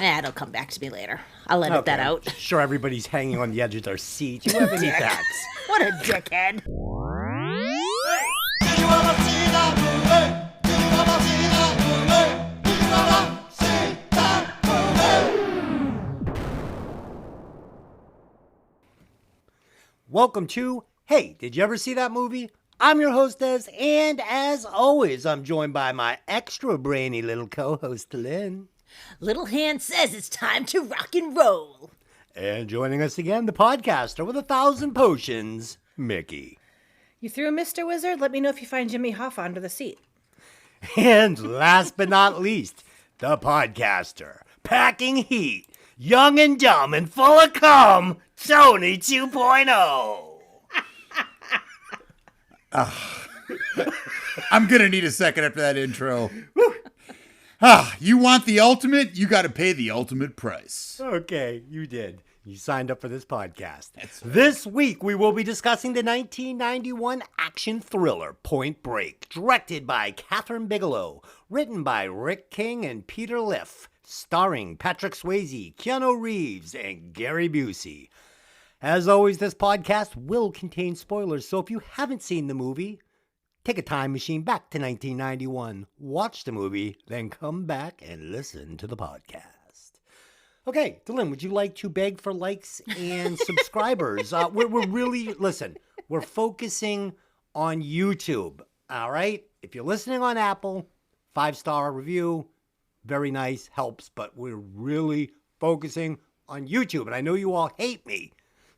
It'll come back to me later. I'll edit that out. Sure, everybody's hanging on the edge of their seat. You have any facts? What a dickhead. Welcome to Hey, did you ever see that movie? I'm your host, Des, and as always, I'm joined by my extra brainy little co-host, Lynn. Little Hand says it's time to rock and roll. And joining us again, the podcaster with 1,000 potions, Mikki. You threw a Mr. Wizard? Let me know if you find Jimmy Hoffa under the seat. And last but not least, the podcaster, packing heat, young and dumb and full of cum, Tony 2.0. I'm going to need a second after that intro. You want the ultimate? You got to pay the ultimate price. Okay, you did. You signed up for this podcast. This week, we will be discussing the 1991 action thriller Point Break, directed by Catherine Bigelow, written by Rick King and Peter Liff, starring Patrick Swayze, Keanu Reeves, and Gary Busey. As always, this podcast will contain spoilers, so if you haven't seen the movie, take a time machine back to 1991, watch the movie, then come back and listen to the podcast. Okay, Dylan, would you like to beg for likes and subscribers? We're really, listen, we're focusing on YouTube, all right? If you're listening on Apple, 5-star review, very nice, helps, but we're really focusing on YouTube, and I know you all hate me,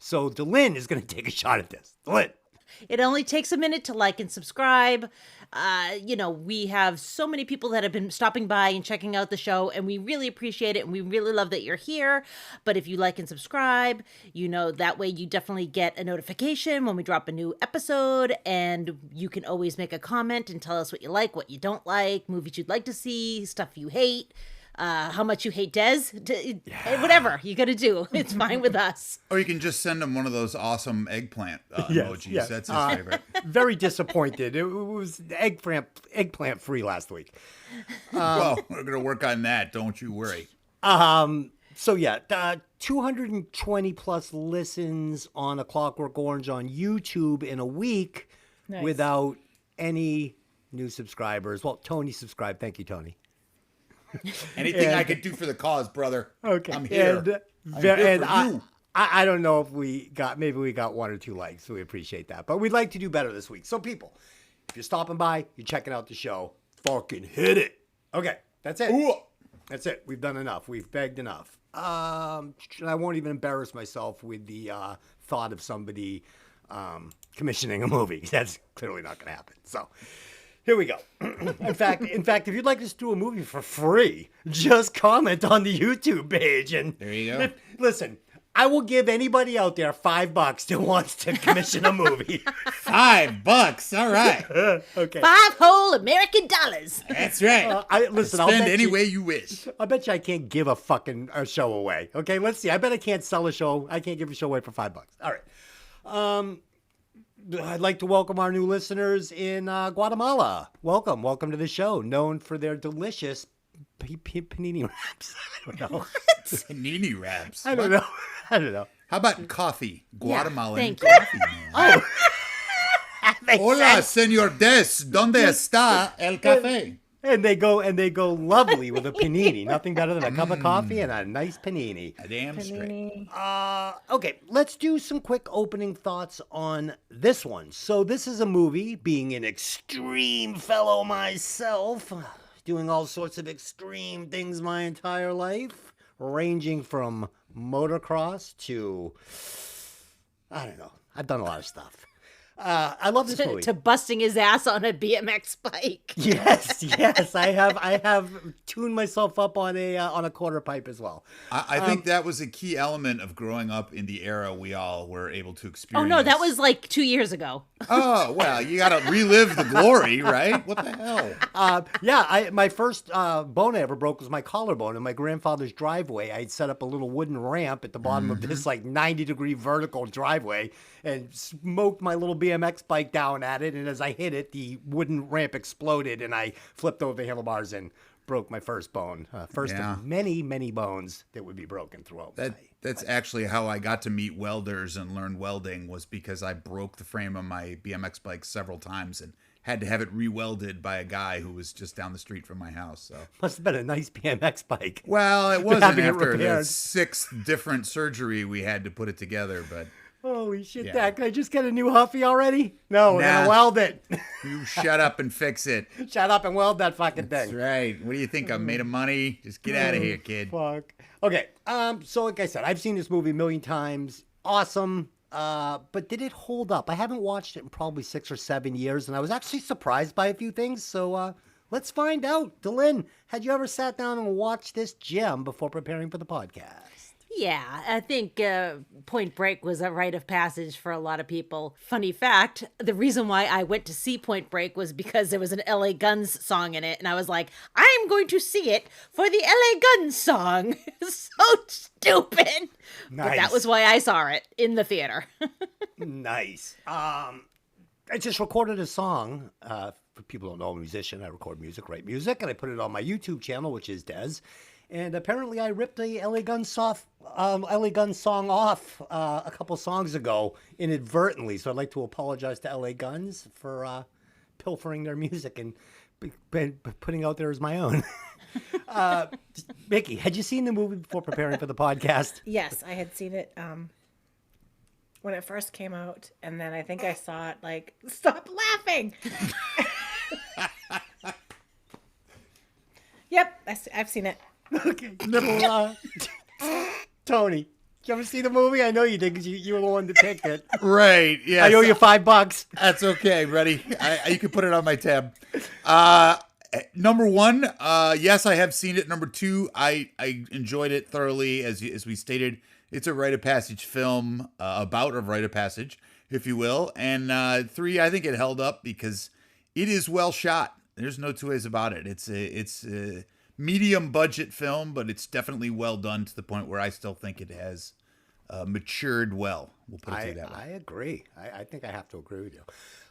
so Dylan is going to take a shot at this. Dylan. It only takes a minute to like and subscribe. We have so many people that have been stopping by and checking out the show, and we really appreciate it, and we really love that you're here. But if you like and subscribe, that way you definitely get a notification when we drop a new episode, and you can always make a comment and tell us what you like, what you don't like, movies you'd like to see, stuff you hate. How much you hate Des, whatever you got to do. It's fine with us. Or you can just send him one of those awesome eggplant emojis. Yes. That's his favorite. Very disappointed. It was eggplant free last week. Well, we're going to work on that. Don't you worry. 220 plus listens on A Clockwork Orange on YouTube in a week. Nice. Without any new subscribers. Well, Tony subscribed. Thank you, Tony. Anything I could do for the cause, brother. Okay. I'm here. I'm here for you. I don't know if we got 1 or 2 likes, so we appreciate that. But we'd like to do better this week. So people, if you're stopping by, you're checking out the show, fucking hit it. Okay, that's it. Ooh. That's it. We've done enough. We've begged enough. I won't even embarrass myself with the thought of somebody commissioning a movie. That's clearly not going to happen. So here we go. In fact, if you'd like us to do a movie for free, just comment on the YouTube page. And there you go. Listen, I will give anybody out there $5 that wants to commission a movie. $5, all right. Okay. 5 whole American dollars. That's right. Spend any way you wish. I bet you I can't give a show away. Okay, let's see. I bet I can't sell a show. I can't give a show away for $5. All right. I'd like to welcome our new listeners in Guatemala. Welcome to the show. Known for their delicious panini wraps. I don't know. Panini wraps? I don't know. How about coffee? Guatemalan thank coffee. Man. Hola, señor Des. ¿Dónde está el café? And they go lovely with a panini. Nothing better than a cup of coffee and a nice panini. A damn straight. Okay, let's do some quick opening thoughts on this one. So this is a movie, being an extreme fellow myself, doing all sorts of extreme things my entire life, ranging from motocross to, I don't know, I've done a lot of stuff. I love this movie. To busting his ass on a BMX bike. Yes, I have tuned myself up on a quarter pipe as well. I think that was a key element of growing up in the era we all were able to experience. Oh no, that was like 2 years ago. Oh well, you got to relive the glory, right? What the hell? My first bone I ever broke was my collarbone in my grandfather's driveway. I'd set up a little wooden ramp at the bottom of this 90-degree vertical driveway and smoked my little BMX bike down at it. And as I hit it, the wooden ramp exploded and I flipped over the handlebars and broke my first bone. First Yeah. of many, many bones that would be broken throughout. That's actually how I got to meet welders and learn welding, was because I broke the frame of my BMX bike several times and had to have it re-welded by a guy who was just down the street from my house. So Must have been a nice BMX bike. well, it wasn't Having it after the repaired. 6th different surgery we had to put it together, but Holy shit, Yeah. Dad. Can I just get a new Huffy already? No, we're Nah. going to weld it. you shut up and fix it. Shut up and weld that fucking That's thing. right. What do you think? I'm made of money? Just get out of here, kid. Fuck. Okay. So like I said, I've seen this movie a million times. Awesome. But did it hold up? I haven't watched it in probably 6 or 7 years, and I was actually surprised by a few things. So let's find out. Delyn, had you ever sat down and watched this gem before preparing for the podcast? Yeah, I think Point Break was a rite of passage for a lot of people. Funny fact, the reason why I went to see Point Break was because there was an LA Guns song in it, and I was like, I'm going to see it for the LA Guns song. So stupid. But that Nice. was why I saw it in the theater. Nice. I just recorded a song. For people who don't know, I'm a musician. I record music, write music, and I put it on my YouTube channel, which is Des. And apparently, I ripped the LA Guns song off a couple songs ago inadvertently. So I'd like to apologize to LA Guns for pilfering their music and putting out there as my own. Mikki, had you seen the movie before preparing for the podcast? Yes, I had seen it when it first came out, and then I think I saw it like, stop laughing. Yep, I've seen it. Okay. Tony, did you ever see the movie? I know you did because you were the one that picked it. Right. Yeah. I owe you $5. That's okay, buddy. You can put it on my tab. Number one, yes, I have seen it. Number two, I enjoyed it thoroughly. As we stated, it's a rite of passage film, about a rite of passage, if you will. And three, I think it held up because it is well shot. There's no two ways about it. It's a medium budget film, but it's definitely well done to the point where I still think it has matured well. We'll put it that way. I agree. I think I have to agree with you.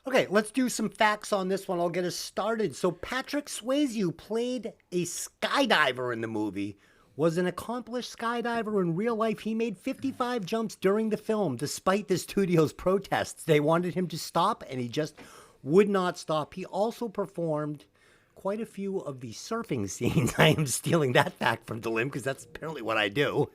Okay, let's do some facts on this one. I'll get us started. So Patrick Swayze, who played a skydiver in the movie, was an accomplished skydiver in real life. He made 55 jumps during the film, despite the studio's protests. They wanted him to stop, and he just would not stop. He also performed quite a few of the surfing scenes. I am stealing that fact from Delym because that's apparently what I do.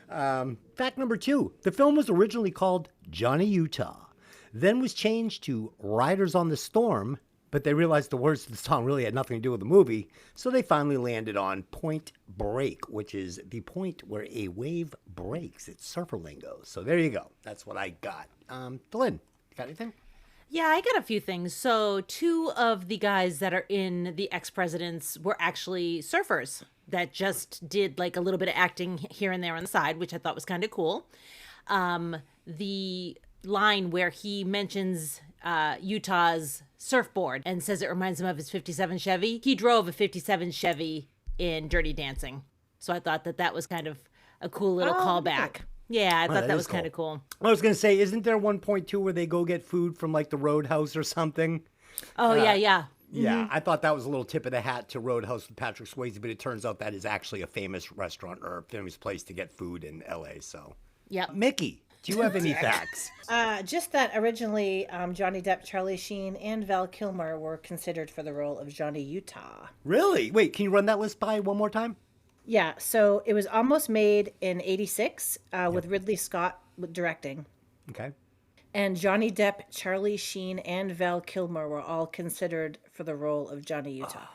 Fact number 2, the film was originally called Johnny Utah, then was changed to Riders on the Storm, but they realized the words of the song really had nothing to do with the movie, so they finally landed on Point Break, which is the point where a wave breaks. It's surfer lingo. So there you go. That's what I got. Delyn, you got anything? Yeah, I got a few things. So 2 of the guys that are in The Ex-Presidents were actually surfers that just did like a little bit of acting here and there on the side, which I thought was kind of cool. The line where he mentions Utah's surfboard and says it reminds him of his 57 Chevy. He drove a 57 Chevy in Dirty Dancing. So I thought that was kind of a cool little callback. Yeah, I thought that was kind of cool. I was going to say, isn't there 1.2 where they go get food from like the Roadhouse or something? Oh, yeah. Yeah, I thought that was a little tip of the hat to Roadhouse with Patrick Swayze, but it turns out that is actually a famous restaurant or a famous place to get food in LA. So, Yep. Mikki, do you have any facts? Just that originally Johnny Depp, Charlie Sheen, and Val Kilmer were considered for the role of Johnny Utah. Really? Wait, can you run that list by one more time? Yeah, so it was almost made in '86 with Ridley Scott directing. Okay. And Johnny Depp, Charlie Sheen, and Val Kilmer were all considered for the role of Johnny Utah.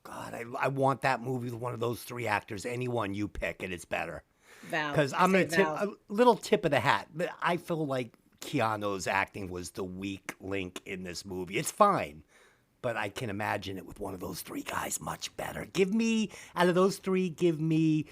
God, I want that movie with one of those 3 actors. Anyone you pick, and it's better. Val. Because I I'm say going to tip Val. a little tip of the hat. But I feel like Keanu's acting was the weak link in this movie. It's fine, but I can imagine it with one of those 3 guys much better. Give me, out of those 3, give me...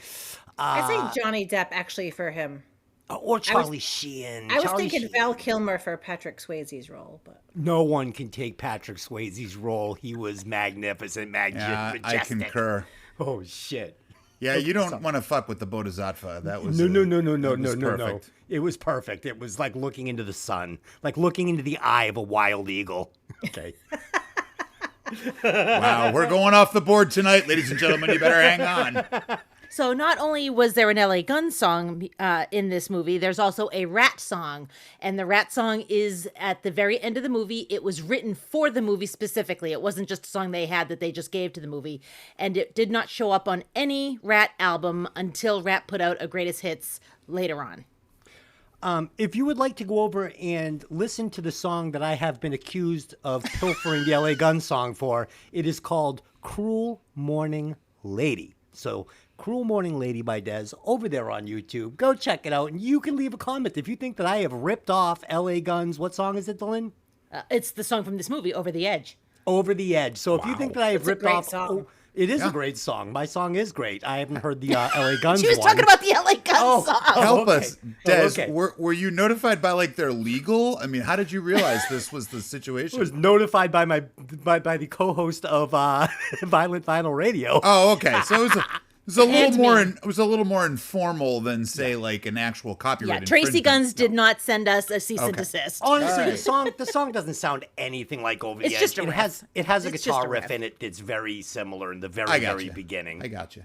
I say Johnny Depp actually for him. or Charlie Sheen. I was Charlie thinking Sheen. Val Kilmer for Patrick Swayze's role, but No one can take Patrick Swayze's role. He was magnificent, Yeah, I majestic. concur. Oh, shit. Yeah, you don't want to fuck with the Bodhisattva. That was No. that was perfect. It was perfect. It was like looking into the sun, like looking into the eye of a wild eagle. Okay. Wow, we're going off the board tonight, ladies and gentlemen. You better hang on. So not only was there an LA Gun song in this movie, there's also a Rat song. And the Rat song is at the very end of the movie. It was written for the movie specifically. It wasn't just a song they had that they just gave to the movie. And it did not show up on any Rat album until Rat put out a greatest hits later on. If you would like to go over and listen to the song that I have been accused of pilfering the LA Gun song for, it is called Cruel Morning Lady. So, Cruel Morning Lady by Dez over there on YouTube. Go check it out, and you can leave a comment if you think that I have ripped off LA Guns. What song is it, Dylan? It's the song from this movie, Over the Edge. Over the Edge. So if you think that I have It's a ripped great off... song. Oh, it is a great song. My song is great. I haven't heard the LA Guns She was one. talking about the LA Gun song. Help okay. us, Des. okay. Were you notified by like their legal? I mean, how did you realize this was the situation? I was notified by by the co-host of Violent Vinyl Radio. Oh, okay. So it was a little And more. me. It was a little more informal than say like an actual copyright. Yeah, Tracy infringement. Guns did not send us a cease and Okay. desist. Honestly, Alright. the song doesn't sound anything like Over the It's Edge. just a it riff. has a It's just guitar a riff riff. in it that's very similar in the I very got you. beginning. I got you.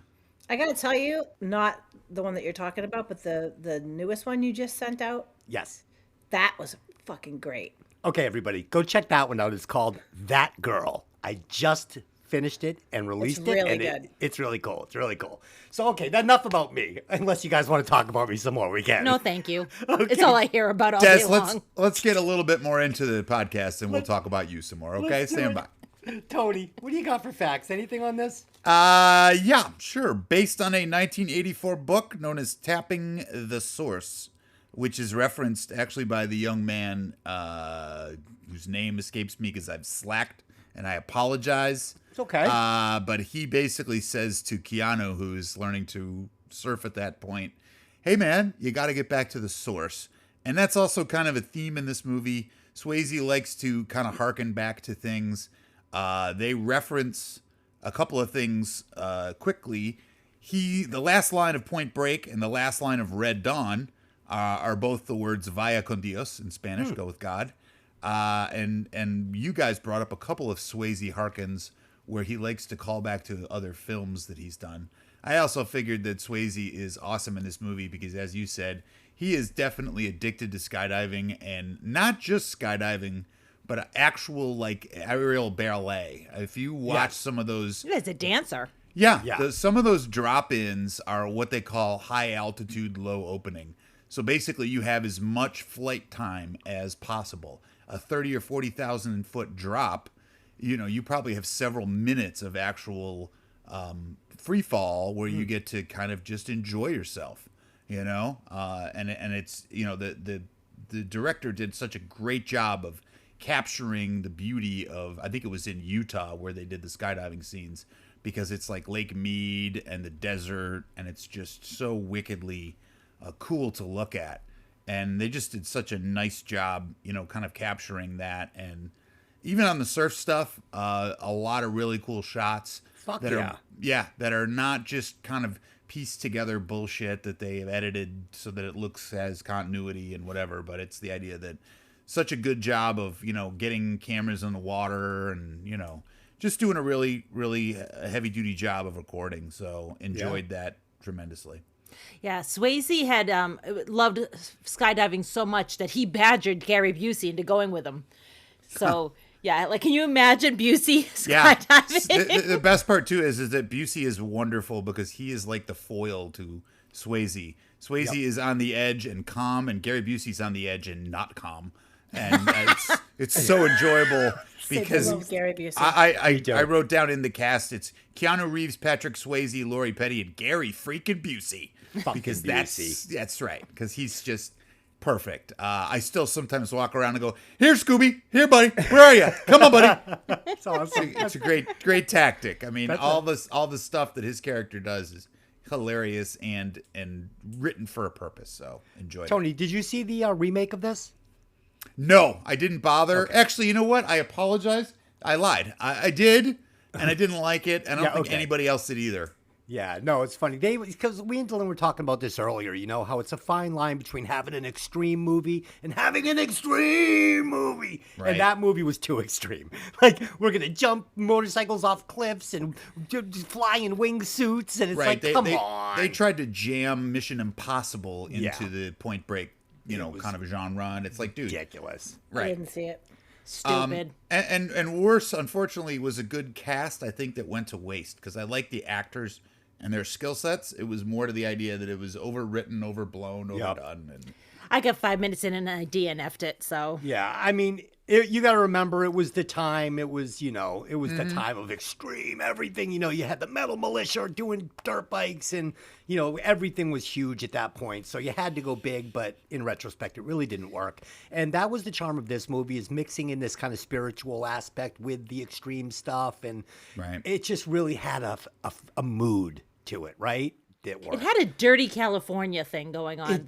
I gotta tell you, not the one that you're talking about, but the newest one you just sent out. Yes. That was fucking great. Okay, everybody, go check that one out. It's called That Girl. I just finished it and released it, really and good. it's really cool. It's really cool. So, okay, enough about me. Unless you guys want to talk about me some more, we can. No, thank you. It's all I hear about all Des, day let's long. let's get a little bit more into the podcast and we'll talk about you some more. Okay, Let's do stand it. by. Tony, what do you got for facts? Anything on this? Yeah, sure. Based on a 1984 book known as Tapping the Source, which is referenced actually by the young man whose name escapes me because I've slacked, and I apologize. It's okay. But he basically says to Keanu, who's learning to surf at that point, hey, man, you got to get back to the source. And that's also kind of a theme in this movie. Swayze likes to kind of harken back to things. They reference a couple of things quickly. The last line of Point Break and the last line of Red Dawn are both the words "Vaya con Dios" in Spanish, go with God. And you guys brought up a couple of Swayze harkens where he likes to call back to other films that he's done. I also figured that Swayze is awesome in this movie because, as you said, he is definitely addicted to skydiving, and not just skydiving, but actual like aerial ballet. If you watch some of those, He is a dancer. Yeah. some of those drop-ins are what they call high altitude, low opening. So basically, you have as much flight time as possible. A 30 or 40,000 foot drop, you probably have several minutes of actual free fall where you get to kind of just enjoy yourself. And it's the director did such a great job of capturing the beauty of, I think it was in Utah where they did the skydiving scenes, because it's like Lake Mead and the desert, and it's just so wickedly cool to look at. And they just did such a nice job, kind of capturing that. And even on the surf stuff, a lot of really cool shots that are not just kind of pieced together bullshit that they have edited so that it looks as continuity and whatever, but it's the idea that such a good job of, getting cameras in the water and, just doing a really, really heavy duty job of recording. So enjoyed that tremendously. Yeah, Swayze had loved skydiving so much that skydiving Gary Busey into going with him. So, yeah, like, can you imagine Busey skydiving? The best part too is that Busey is wonderful because he is like the foil to Swayze. Swayze is on the edge and calm, and Gary Busey's on the edge and not calm. And it's so enjoyable because I love Gary Busey. I wrote down in the cast, it's Keanu Reeves, Patrick Swayze, Lori Petty, and Gary freaking Busey. Because that's right. Because he's just perfect. I still sometimes walk around and go, "Here, Scooby. Here, buddy. Where are you? Come on, buddy." It's awesome. It's a great tactic. I mean, all the stuff that his character does is hilarious and written for a purpose. So enjoy it. Tony, did you see the remake of this? No, I didn't bother. Okay. Actually, you know what? I apologize. I lied. I did, and I didn't like it. I don't think anybody else did either. Yeah, no, it's funny. Because we and Dylan were talking about this earlier, how it's a fine line between having an extreme movie and having an extreme movie. Right. And that movie was too extreme. Like, we're going to jump motorcycles off cliffs and fly in wingsuits. And it's come on. They tried to jam Mission Impossible into the Point Break, kind of genre. And it's like, dude. Ridiculous. I didn't see it. Stupid. And worse, unfortunately, was a good cast, I think, that went to waste. Because I like the actors and their skill sets. It was more to the idea that it was overwritten, overblown, overdone. And I got 5 minutes in and I DNF'd it, so. Yeah, I mean, you got to remember, it was the time. It was, the time of extreme everything. You had the metal militia doing dirt bikes and, everything was huge at that point. So you had to go big, but in retrospect, it really didn't work. And that was the charm of this movie, is mixing in this kind of spiritual aspect with the extreme stuff. And it just really had a mood to it, right? It had a dirty California thing going on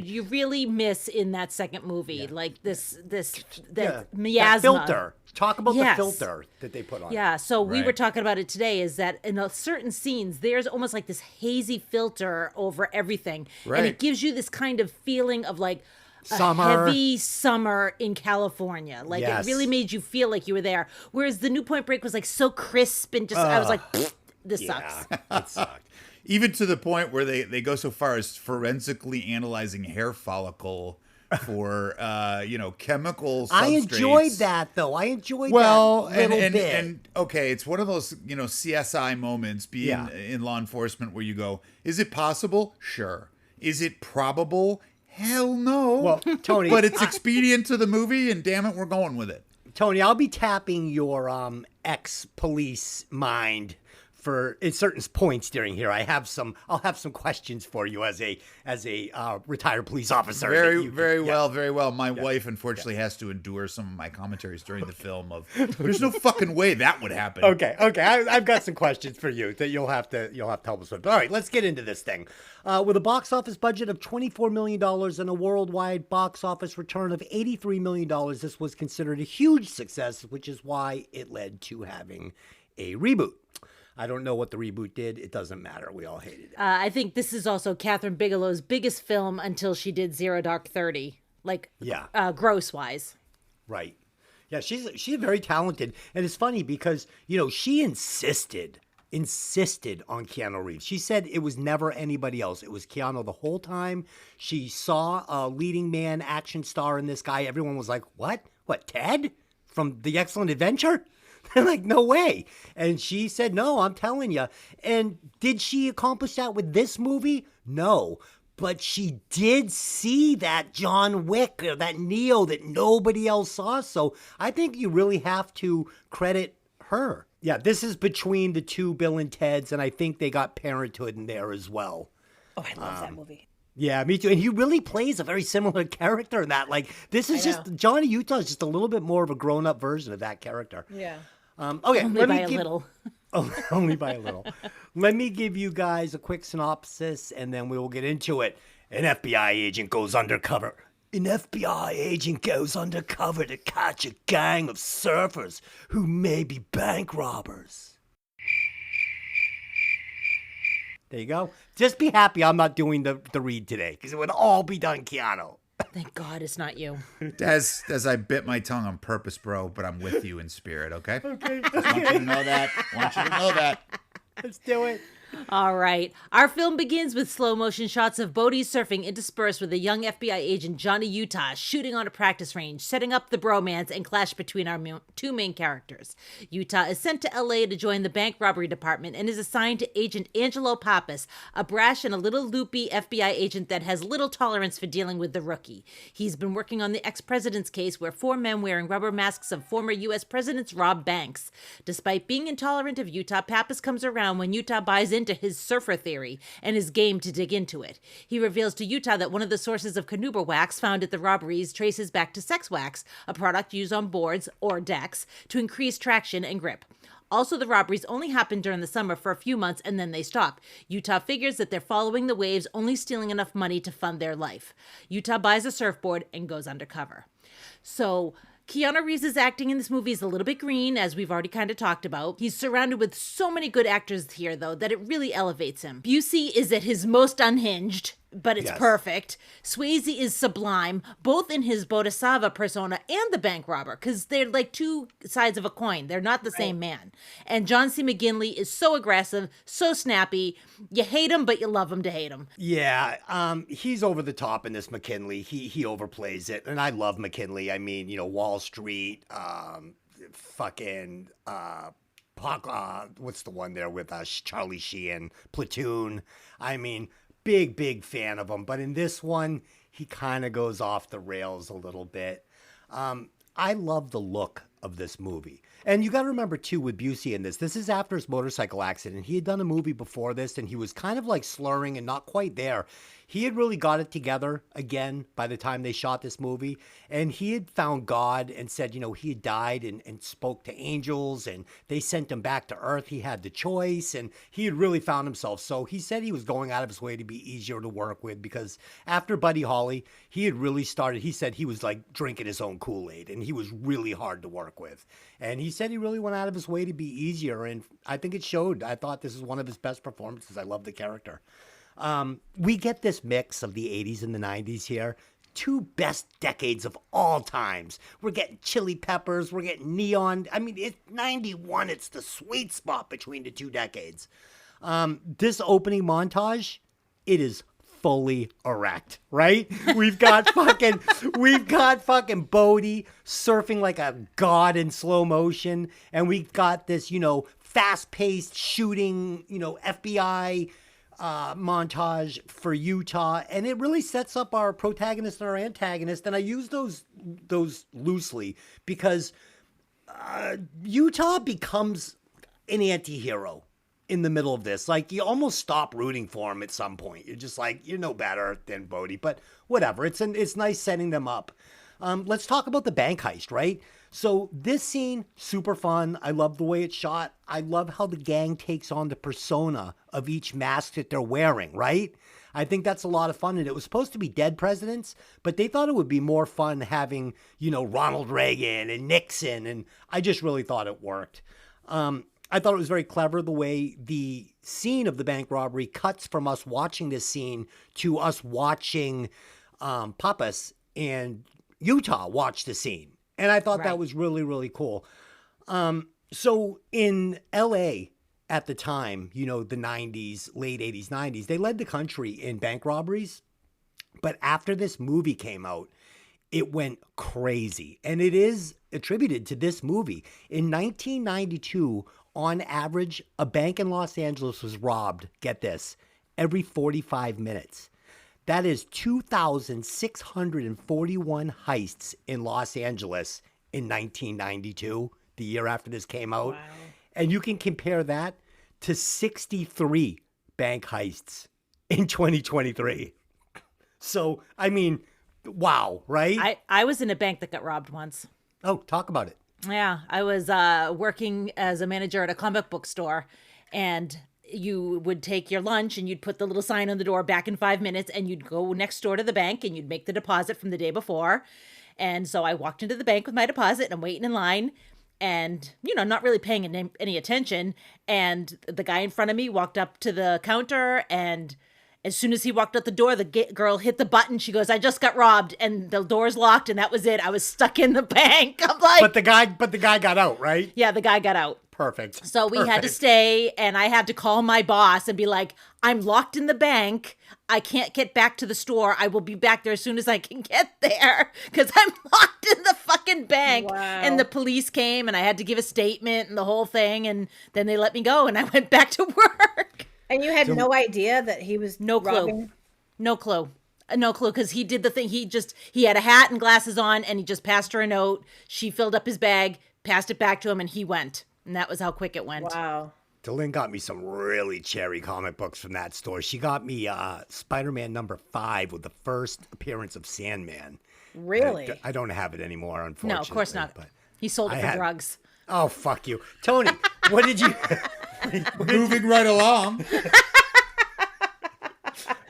you really miss in that second movie. Like that miasma. Filter. Talk about the filter that they put on. Yeah, so we were talking about it today, is that in certain scenes, there's almost like this hazy filter over everything. Right. And it gives you this kind of feeling of like summer. A heavy summer in California. Like it really made you feel like you were there. Whereas the new Point Break was like so crisp and just, I was like, this sucks. It sucked. even to the point where they go so far as forensically analyzing hair follicle for chemical substrates. I enjoyed that though. I enjoyed that little bit. And okay, it's one of those CSI moments being in law enforcement where you go, is it possible? Sure. Is it probable? Hell no. Well, Tony, but it's expedient to the movie, and damn it, we're going with it. Tony, I'll be tapping your ex-police mind for in certain points during here. I'll have some questions for you as a retired police officer. Very well. My wife unfortunately has to endure some of my commentaries during the film of there's no fucking way that would happen. Okay. I've got some questions for you that you'll have to help us with. All right, let's get into this thing. With a box office budget of $24 million and a worldwide box office return of $83 million, this was considered a huge success, which is why it led to having a reboot. I don't know what the reboot did. It doesn't matter. We all hated it. I think this is also Catherine Bigelow's biggest film until she did Zero Dark 30, gross-wise. Right. Yeah, she's very talented. And it's funny because, she insisted on Keanu Reeves. She said it was never anybody else. It was Keanu the whole time. She saw a leading man action star in this guy. Everyone was like, what? What, Ted? From The Excellent Adventure? They're like, no way. And she said, no, I'm telling you. And did she accomplish that with this movie? No. But she did see that John Wick or that Neo that nobody else saw. So I think you really have to credit her. Yeah, this is between the two Bill and Ted's, and I think they got Parenthood in there as well. Oh, I love that movie. Yeah, me too. And he really plays a very similar character in that. Like, this is just, Johnny Utah is just a little bit more of a grown-up version of that character. Yeah. Okay, Only by a little. Oh, only by a little. Let me give you guys a quick synopsis, and then we will get into it. An FBI agent goes undercover. An FBI agent goes undercover to catch a gang of surfers who may be bank robbers. There you go. Just be happy I'm not doing the read today, because it would all be done Keanu. Thank God it's not you. Des, I bit my tongue on purpose, bro, but I'm with you in spirit, okay? Okay. Just want you to know that. Let's do it. All right. Our film begins with slow motion shots of boaties surfing interspersed with a young FBI agent, Johnny Utah, shooting on a practice range, setting up the bromance and clash between our two main characters. Utah is sent to LA to join the bank robbery department and is assigned to Agent Angelo Pappas, a brash and a little loopy FBI agent that has little tolerance for dealing with the rookie. He's been working on the ex-president's case where 4 men wearing rubber masks of former U.S. presidents rob banks. Despite being intolerant of Utah, Pappas comes around when Utah buys into his surfer theory and is game to dig into it. He reveals to Utah that one of the sources of carnauba wax found at the robberies traces back to sex wax, a product used on boards or decks to increase traction and grip. Also, the robberies only happened during the summer for a few months and then they stop. Utah figures that they're following the waves, only stealing enough money to fund their life. Utah buys a surfboard and goes undercover. So Keanu Reeves' acting in this movie is a little bit green, as we've already kind of talked about. He's surrounded with so many good actors here, though, that it really elevates him. Busey is at his most unhinged, but it's perfect. Swayze is sublime, both in his Bodhisattva persona and the bank robber, because they're like two sides of a coin. They're not the same man. And John C. McGinley is so aggressive, so snappy. You hate him, but you love him to hate him. Yeah, he's over the top in this McKinley. He overplays it, and I love McKinley. I mean, Wall Street, what's the one there with Charlie Sheen, Platoon. I mean, big fan of him, but in this one, he kind of goes off the rails a little bit. I love the look of this movie. And you got to remember, too, with Busey in this is after his motorcycle accident. He had done a movie before this, and he was kind of like slurring and not quite there. He had really got it together again by the time they shot this movie. And he had found God and said, he had died and spoke to angels, and they sent him back to Earth. He had the choice, and he had really found himself. So he said he was going out of his way to be easier to work with, because after Buddy Holly, he had really started, he said he was like drinking his own Kool-Aid, and he was really hard to work with. And he said he really went out of his way to be easier, and I think it showed. I thought this is one of his best performances. I love the character. We get this mix of the 80s and the 90s here. Two best decades of all times. We're getting Chili Peppers. We're getting Neon. I mean, it's 91. It's the sweet spot between the two decades. This opening montage, it is fully erect, right? We've got fucking Bodhi surfing like a god in slow motion, and we've got this, fast-paced shooting, FBI montage for Utah, and it really sets up our protagonist and our antagonist. And I use those loosely because Utah becomes an anti-hero in the middle of this. Like, you almost stop rooting for him at some point. You're just like, you're no better than Bodhi, but whatever. It's nice setting them up. Let's talk about the bank heist, right? So this scene, super fun. I love the way it's shot. I love how the gang takes on the persona of each mask that they're wearing, right? I think that's a lot of fun. And it was supposed to be dead presidents, but they thought it would be more fun having, Ronald Reagan and Nixon. And I just really thought it worked. I thought it was very clever the way the scene of the bank robbery cuts from us watching this scene to us watching Pappas and Utah watch the scene. And I thought that was really, really cool. So in LA at the time, the 90s, late 80s, 90s, they led the country in bank robberies. But after this movie came out, it went crazy. And it is attributed to this movie. In 1992, on average, a bank in Los Angeles was robbed, get this, every 45 minutes. That is 2,641 heists in Los Angeles in 1992, the year after this came out. Wow. And you can compare that to 63 bank heists in 2023. So, I mean, wow, right? I was in a bank that got robbed once. Oh, talk about it. Yeah, I was working as a manager at a comic book store, and you would take your lunch and you'd put the little sign on the door, back in 5 minutes, and you'd go next door to the bank and you'd make the deposit from the day before. And so I walked into the bank with my deposit and I'm waiting in line and, not really paying any attention. And the guy in front of me walked up to the counter, and as soon as he walked out the door, the girl hit the button. She goes, "I just got robbed," and the door's locked, and that was it. I was stuck in the bank. I'm like, but the guy got out, right? Yeah, the guy got out. Perfect. So we had to stay, and I had to call my boss and be like, "I'm locked in the bank. I can't get back to the store. I will be back there as soon as I can get there because I'm locked in the fucking bank." Wow. And the police came, and I had to give a statement and the whole thing, and then they let me go, and I went back to work. And you had no idea that he was robbing? No clue, because he did the thing. He had a hat and glasses on, and he just passed her a note. She filled up his bag, passed it back to him, and he went. And that was how quick it went. Wow. Delynn got me some really cherry comic books from that store. She got me Spider-Man #5 with the first appearance of Sandman. Really? I don't have it anymore, unfortunately. No, of course not. But he sold it for drugs. Oh, fuck you. Tony, what did you... Moving right along.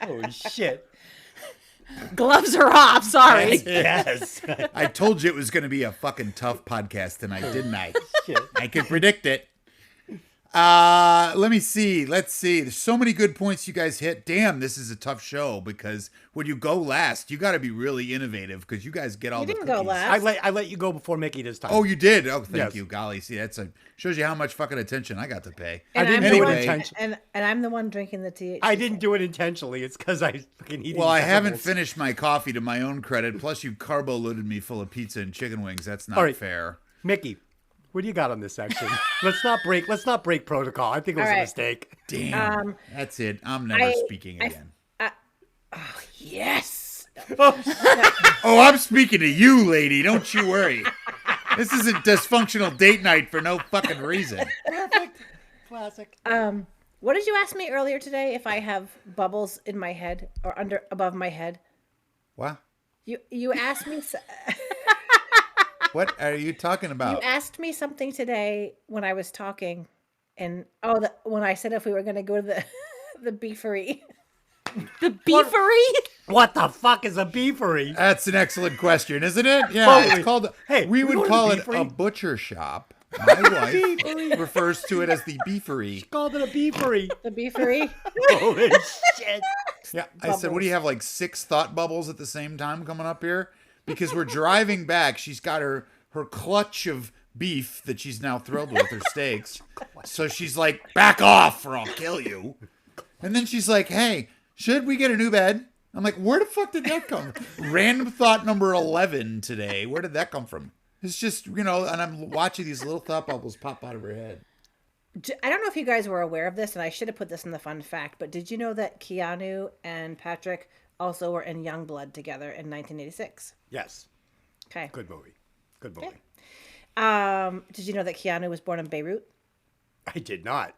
Holy shit. Gloves are off. Sorry. Yes. I told you it was going to be a fucking tough podcast tonight, didn't I? Shit. I could predict it. Let me see. Let's see. There's so many good points you guys hit. Damn, this is a tough show because when you go last, you got to be really innovative because you guys get all the didn't cookies. go last. I let you go before Mikki this time. Oh, you did? Oh, thank Yes. you. Golly. See, shows you how much fucking attention I got to pay. I didn't I'm do the it one- intentionally. and I'm the one drinking the tea. I didn't do it intentionally. It's because I fucking eat. Well, I haven't finished my coffee to my own credit. Plus, you carbo loaded me full of pizza and chicken wings. That's not All right. fair. Mikki, what do you got on this section? Let's not break protocol. I think it was All a right. mistake. Damn. That's it. I'm never speaking again. Yes. Oh, I'm speaking to you, lady. Don't you worry. This isn't dysfunctional date night for no fucking reason. Perfect. Classic. What did you ask me earlier today? If I have bubbles in my head or above my head? What? You asked me. What are you talking You about? asked me something today when I was talking, and when I said if we were going to go to the beefery. The beefery? What the fuck is a beefery? That's an excellent question, isn't it? Yeah, Holy- it's called. Hey, we we would go to call the it beefery? a butcher shop. My wife refers to it as the beefery. Called it a beefery. The beefery. Holy shit. Yeah, I said, what do you have, like 6 thought bubbles at the same time coming up here? Because we're driving back. She's got her clutch of beef that she's now thrilled with, her steaks. So she's like, back off or I'll kill you. And then she's like, hey, should we get a new bed? I'm like, where the fuck did that come from? Random thought number 11 today. Where did that come from? It's just, and I'm watching these little thought bubbles pop out of her head. I don't know if you guys were aware of this, and I should have put this in the fun fact, but did you know that Keanu and Patrick also were in Youngblood together in 1986? Yes. Okay. Good movie. Good movie. Did you know that Keanu was born in Beirut? I did not.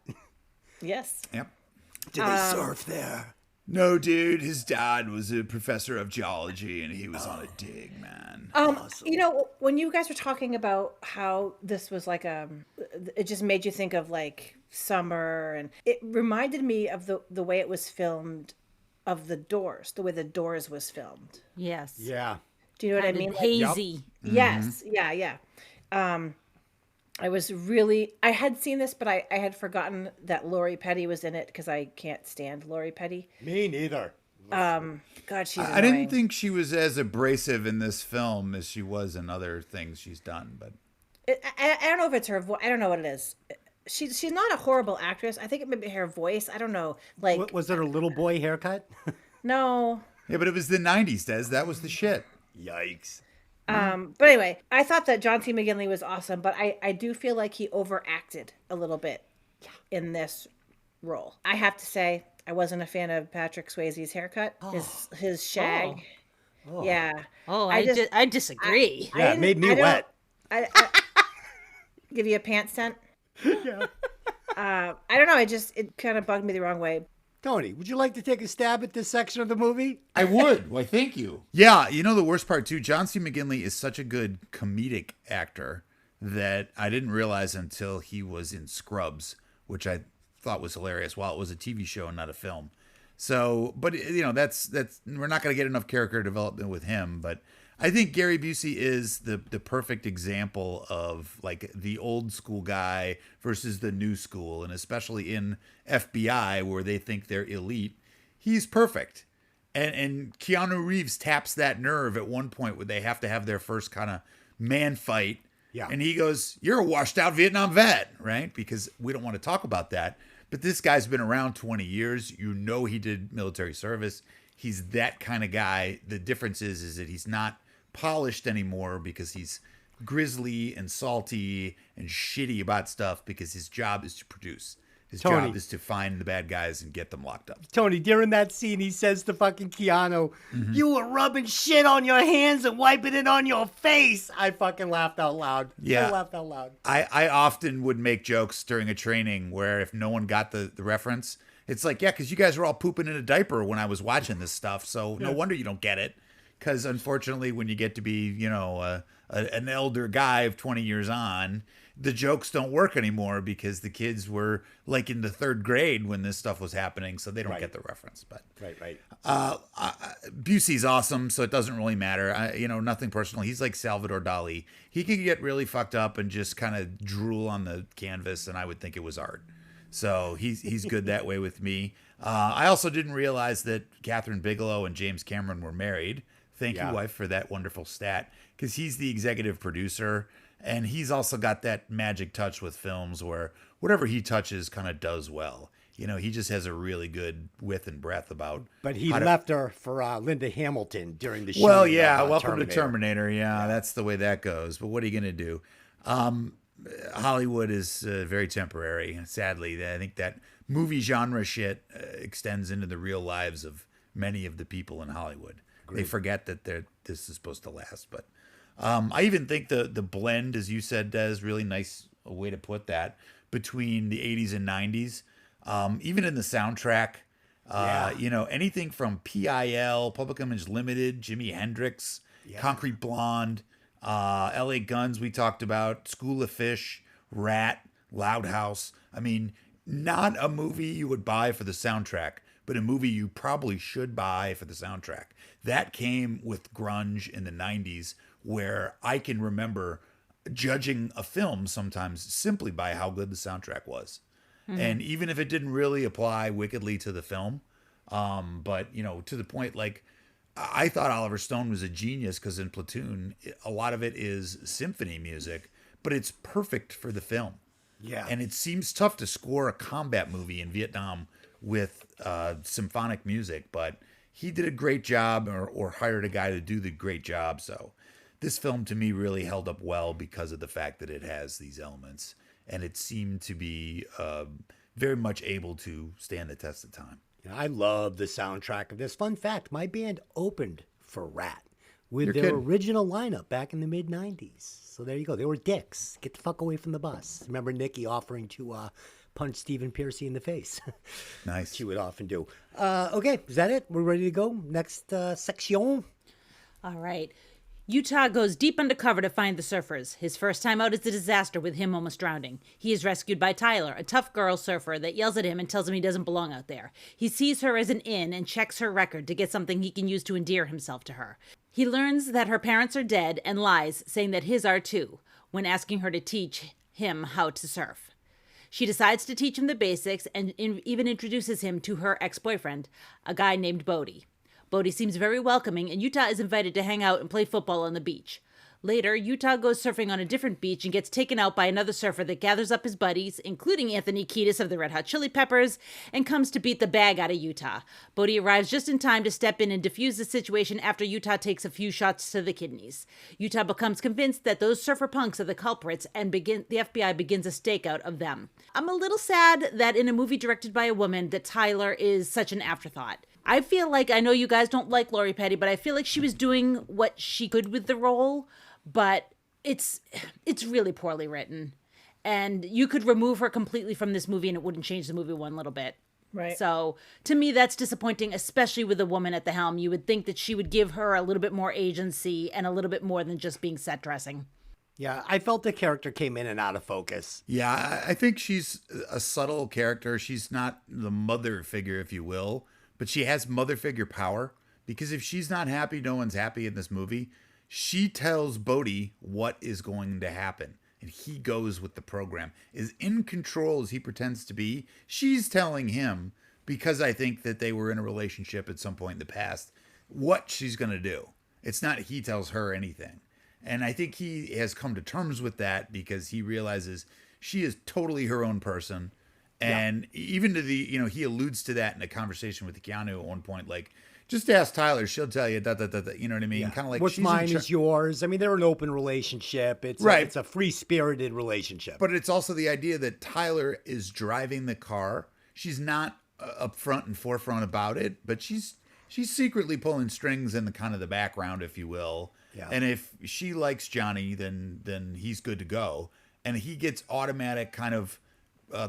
Yes. Yep. Did they surf there? No, dude, his dad was a professor of geology and he was on a dig, man. When you guys were talking about how this was like it just made you think of like summer, and it reminded me of the way it was filmed, of The Doors, the way The Doors was filmed. Yes. Yeah. Do you know what I Kind mean? of Like, hazy. yes. Yeah. I had seen this, but I had forgotten that Lori Petty was in it because I can't stand Lori Petty. Me neither. God, she's annoying. I didn't think she was as abrasive in this film as she was in other things she's done, but I don't know if it's her voice. I don't know what it is. She's not a horrible actress. I think it may be her voice. I don't know. Like, What, was it her little boy haircut? no. yeah, but it was the 90s, Des. That was the shit. Yikes. But anyway, I thought that John C. McGinley was awesome, but I do feel like he overacted a little bit in this role. I have to say, I wasn't a fan of Patrick Swayze's haircut, his shag. Oh. Yeah. Oh, I I disagree. Yeah, it made me wet. I give you a pants scent. Yeah. I don't know. It kind of bugged me the wrong way. Tony, would you like to take a stab at this section of the movie? I would. Why, thank you. Yeah, the worst part, too, John C. McGinley is such a good comedic actor that I didn't realize until he was in Scrubs, which I thought was hilarious, while it was a TV show and not a film. So, but, that's we're not going to get enough character development with him, but I think Gary Busey is the perfect example of like the old school guy versus the new school, and especially in FBI where they think they're elite, he's perfect. And Keanu Reeves taps that nerve at one point where they have to have their first kind of man fight. Yeah. And he goes, "You're a washed out Vietnam vet," right? Because we don't want to talk about that. But this guy's been around 20 years. He did military service. He's that kind of guy. The difference is that he's not polished anymore because he's grizzly and salty and shitty about stuff because his job is to produce. His Tony. job is to find the bad guys and get them locked up. Tony, during that scene, he says to fucking Keanu, "You were rubbing shit on your hands and wiping it on your face." I fucking laughed out loud. Yeah. I laughed out loud. I often would make jokes during a training where if no one got the reference, it's like, yeah, because you guys were all pooping in a diaper when I was watching this stuff. So no wonder you don't get it. Because unfortunately, when you get to be, an elder guy of 20 years on, the jokes don't work anymore because the kids were like in the third grade when this stuff was happening, so they don't get the reference. But Right. Busey's awesome, so it doesn't really matter. Nothing personal. He's like Salvador Dali. He can get really fucked up and just kind of drool on the canvas, and I would think it was art. So he's good that way with me. I also didn't realize that Catherine Bigelow and James Cameron were married. Thank you, wife, for that wonderful stat, because he's the executive producer, and he's also got that magic touch with films where whatever he touches kind of does well. He just has a really good width and breadth about. But he left her for Linda Hamilton during the show. Well, yeah, welcome to Terminator. Yeah, that's the way that goes. But what are you going to do? Hollywood is very temporary. Sadly, I think that movie genre shit extends into the real lives of many of the people in Hollywood. Agreed. They forget that this is supposed to last. But I even think the blend, as you said, Des, is really nice a way to put that, between the 80s and 90s. Even in the soundtrack, anything from PIL, Public Image Limited, Jimi Hendrix, Concrete Blonde, LA Guns we talked about, School of Fish, Rat, Loud House. I mean, not a movie you would buy for the soundtrack, but a movie you probably should buy for the soundtrack. That came with grunge in the 90s, where I can remember judging a film sometimes simply by how good the soundtrack was. Mm-hmm. And even if it didn't really apply wickedly to the film, but, to the point, like, I thought Oliver Stone was a genius because in Platoon, a lot of it is symphony music, but it's perfect for the film. Yeah. And it seems tough to score a combat movie in Vietnam with symphonic music, but he did a great job, or hired a guy to do the great job. So this film to me really held up well because of the fact that it has these elements, and it seemed to be very much able to stand the test of time. I love the soundtrack of this. Fun fact, my band opened for Rat with their original lineup back in the mid-90s. So there you go. They were dicks. Get the fuck away from the bus. Remember Nikki offering to punch Stephen Piercy in the face. Nice. She would often do. Okay, is that it? We're ready to go? Next section? All right. Utah goes deep undercover to find the surfers. His first time out is a disaster, with him almost drowning. He is rescued by Tyler, a tough girl surfer that yells at him and tells him he doesn't belong out there. He sees her as an in and checks her record to get something he can use to endear himself to her. He learns that her parents are dead and lies, saying that his are too, when asking her to teach him how to surf. She decides to teach him the basics and even introduces him to her ex-boyfriend, a guy named Bodie. Bodie seems very welcoming, and Utah is invited to hang out and play football on the beach. Later, Utah goes surfing on a different beach and gets taken out by another surfer that gathers up his buddies, including Anthony Kiedis of the Red Hot Chili Peppers, and comes to beat the bag out of Utah. Bodie arrives just in time to step in and defuse the situation after Utah takes a few shots to the kidneys. Utah becomes convinced that those surfer punks are the culprits, and the FBI begins a stakeout of them. I'm a little sad that in a movie directed by a woman that Tyler is such an afterthought. I feel like, I know you guys don't like Lori Petty, but I feel like she was doing what she could with the role, but it's really poorly written. And you could remove her completely from this movie and it wouldn't change the movie one little bit. Right. So to me, that's disappointing, especially with a woman at the helm. You would think that she would give her a little bit more agency and a little bit more than just being set dressing. Yeah, I felt the character came in and out of focus. Yeah, I think she's a subtle character. She's not the mother figure, if you will, but she has mother figure power, because if she's not happy, no one's happy in this movie. She tells Bodie what is going to happen, and he goes with the program. As in control as he pretends to be, she's telling him, because I think that they were in a relationship at some point in the past, what she's going to do. It's not he tells her anything. And I think he has come to terms with that because he realizes she is totally her own person. And even to the, he alludes to that in a conversation with Keanu at one point, like, just ask Tyler, she'll tell you that, you know what I mean? Yeah. Kind of like, what's mine is yours. I mean, they're an open relationship. It's a free-spirited relationship. But it's also the idea that Tyler is driving the car. She's not up front and forefront about it, but she's secretly pulling strings in the kind of the background, if you will. Yeah. And if she likes Johnny, then he's good to go. And he gets automatic kind of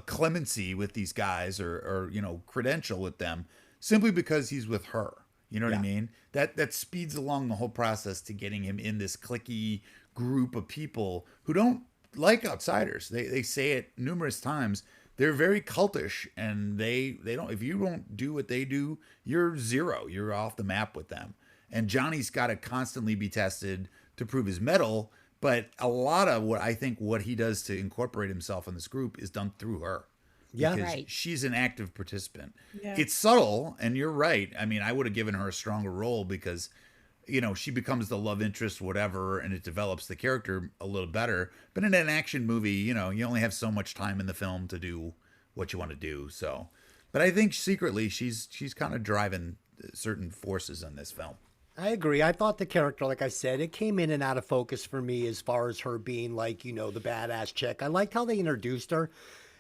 clemency with these guys or credential with them simply because he's with her. You know what I mean? That speeds along the whole process to getting him in this cliquey group of people who don't like Outsiders. They say it numerous times. They're very cultish, and they don't. If you don't do what they do, you're zero. You're off the map with them. And Johnny's got to constantly be tested to prove his mettle. But a lot of what he does to incorporate himself in this group is done through her. Yeah, because right. she's an active participant. Yeah. It's subtle, and you're right. I mean, I would have given her a stronger role because, she becomes the love interest, whatever, and it develops the character a little better. But in an action movie, you only have so much time in the film to do what you want to do. So, but I think secretly she's kind of driving certain forces in this film. I agree. I thought the character, like I said, it came in and out of focus for me as far as her being like, the badass chick. I liked how they introduced her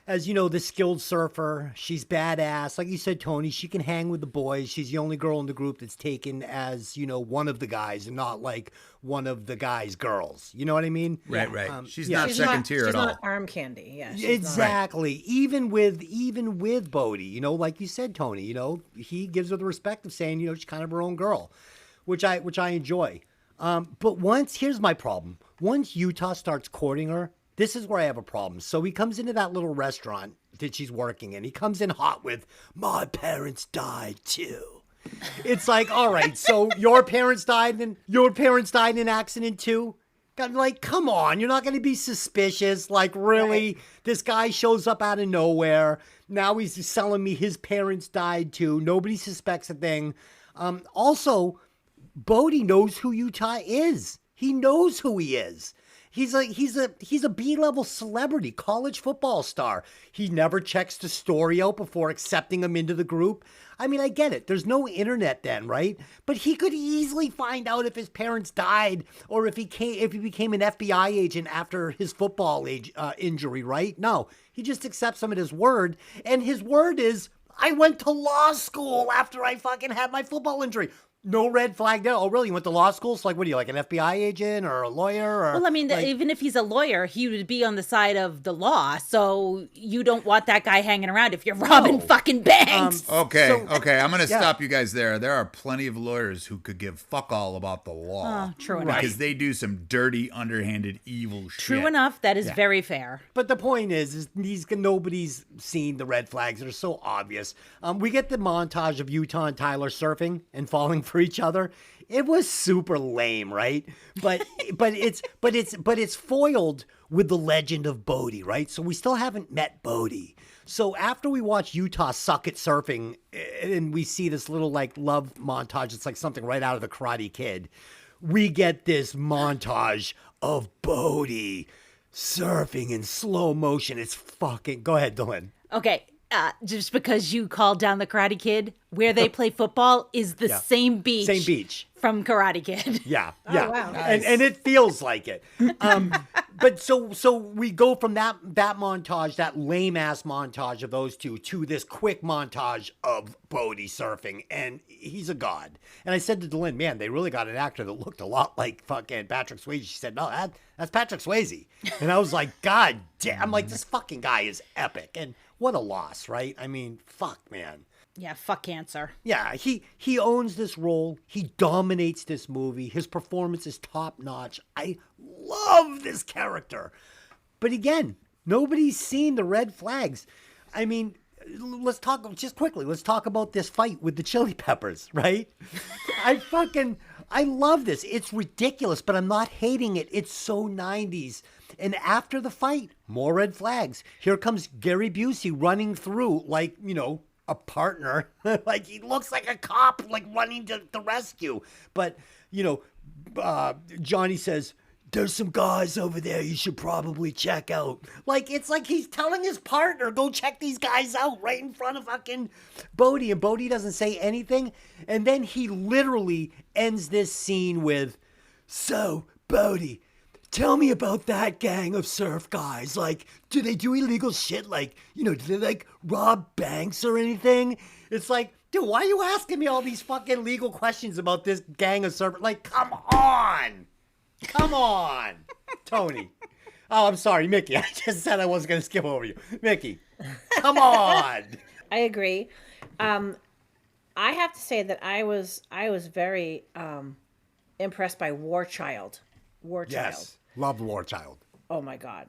as, the skilled surfer. She's badass. Like you said, Tony, she can hang with the boys. She's the only girl in the group that's taken as, one of the guys and not like one of the guys' girls. You know what I mean? Right. She's not second tier at all. She's not arm candy. Yeah. Exactly. Even with Bodhi, like you said, Tony, he gives her the respect of saying, she's kind of her own girl, which I enjoy. But here's my problem. Once Utah starts courting her, this is where I have a problem. So he comes into that little restaurant that she's working in. He comes in hot with, "My parents died too." It's like, all right, so your parents died in an accident too? Like, come on, you're not going to be suspicious. Like, really? Right. This guy shows up out of nowhere. Now he's telling me his parents died too. Nobody suspects a thing. Also, Bodhi knows who Utah is. He knows who he is. He's a B-level celebrity, college football star. He never checks the story out before accepting him into the group. I mean, I get it. There's no internet then, right? But he could easily find out if his parents died or if he became an FBI agent after his football injury, right? No, he just accepts him at his word. And his word is, I went to law school after I fucking had my football injury. No red flag there. Oh, really? You went to law school? So, like, what are you, like an FBI agent or a lawyer? Or, well, I mean, like, even if he's a lawyer, he would be on the side of the law. So you don't want that guy hanging around if you're robbing fucking banks. Okay. I'm going to stop you guys there. There are plenty of lawyers who could give fuck all about the law. True enough. Because they do some dirty, underhanded, evil shit. True enough. That is very fair. But the point is nobody's seen the red flags. They're so obvious. We get the montage of Utah and Tyler surfing and falling for each other. It was super lame, right? But it's foiled with the legend of Bodhi, right? So we still haven't met Bodhi. So after we watch Utah suck at surfing and we see this little like love montage, it's like something right out of the Karate Kid. We get this montage of Bodhi surfing in slow motion. It's fucking... Go ahead, Dylan. Okay. Just because you called down the Karate Kid, where they play football is the same beach. Same beach. From Karate Kid. Yeah. Oh, wow. Nice. And it feels like it. But so we go from that montage, that lame ass montage of those two, to this quick montage of Bodhi surfing, and he's a god. And I said to Dylan, man, they really got an actor that looked a lot like fucking Patrick Swayze. She said, no, that's Patrick Swayze. And I was like, God damn, I'm like, this fucking guy is epic. And what a loss, right? I mean, fuck, man. Yeah, fuck cancer. Yeah, he owns this role. He dominates this movie. His performance is top notch. I love this character. But again, nobody's seen the red flags. I mean, let's talk about this fight with the Chili Peppers, right? I love this. It's ridiculous, but I'm not hating it. It's so 90s. And after the fight, more red flags. Here comes Gary Busey running through like, a partner. Like he looks like a cop, like running to the rescue. But, Johnny says, there's some guys over there you should probably check out. Like, it's like he's telling his partner, go check these guys out right in front of fucking Bodhi. And Bodhi doesn't say anything. And then he literally ends this scene with, so, Bodhi, tell me about that gang of surf guys. Like, do they do illegal shit? Like, do they like rob banks or anything? It's like, dude, why are you asking me all these fucking legal questions about this gang of surf? Like, come on. Tony. Oh, I'm sorry, Mikki. I just said I wasn't going to skip over you. Mikki, come on. I agree. I have to say that I was very impressed by War Child. Yes. Love War Child. Oh my God.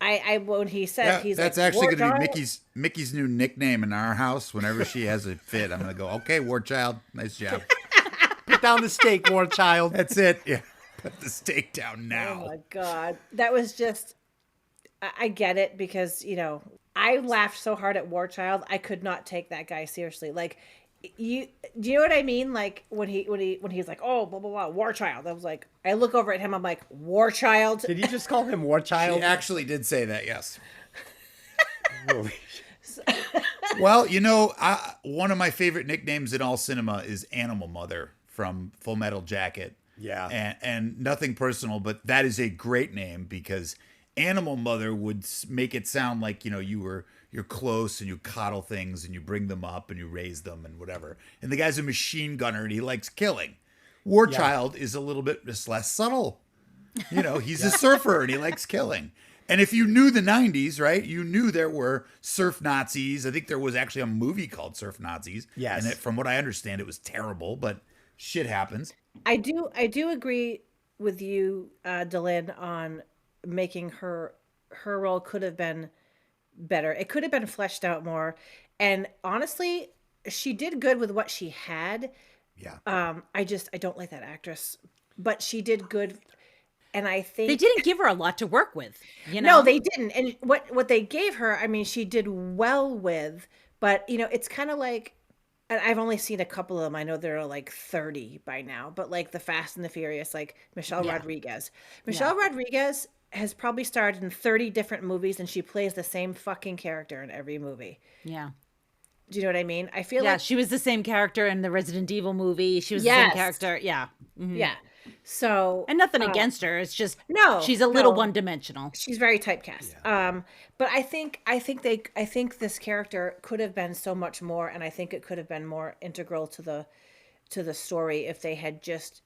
I when he said he's that's like, actually "War going to be Child?" Mickey's new nickname in our house. Whenever she has a fit, I'm going to go, okay, War Child, nice job. Put down the steak, War Child. That's it. Yeah, put the steak down Oh now. my god, that was just. I get it because I laughed so hard at War Child. I could not take that guy seriously. Like, do you know what I mean? Like when he's like, oh, blah blah blah, War Child. I was like, I look over at him. I'm like, War Child. Did you just call him War She Child? actually did say that. Yes. Holy Well, one of my favorite nicknames in all cinema is Animal Mother from Full Metal Jacket. Yeah. And nothing personal, but that is a great name because Animal Mother would make it sound like, you're close and you coddle things and you bring them up and you raise them and whatever. And the guy's a machine gunner and he likes killing. War Child is a little bit just less subtle. He's a surfer and he likes killing. And if you knew the 90s, right, you knew there were surf Nazis. I think there was actually a movie called Surf Nazis. Yes. And from what I understand, it was terrible, but shit happens. I do agree with you, Delyn, on making her role could have been better. It could have been fleshed out more. And honestly, she did good with what she had. Yeah. I don't like that actress, but she did good. And I think They didn't give her a lot to work with, No, they didn't. And what they gave her, I mean, she did well with, but it's kind of like, and I've only seen a couple of them. I know there are like 30 by now, but like the Fast and the Furious, like Michelle Rodriguez. Michelle Rodriguez has probably starred in 30 different movies and she plays the same fucking character in every movie. Yeah. Do you know what I mean? I feel Yeah, like she was the same character in the Resident Evil movie. She was the Yes. same character. Yeah. Mhm. yeah. So And nothing against her. It's just no, she's a little no. one-dimensional. she's very typecast. But I think this character could have been so much more, and I think it could have been more integral to the story if they had just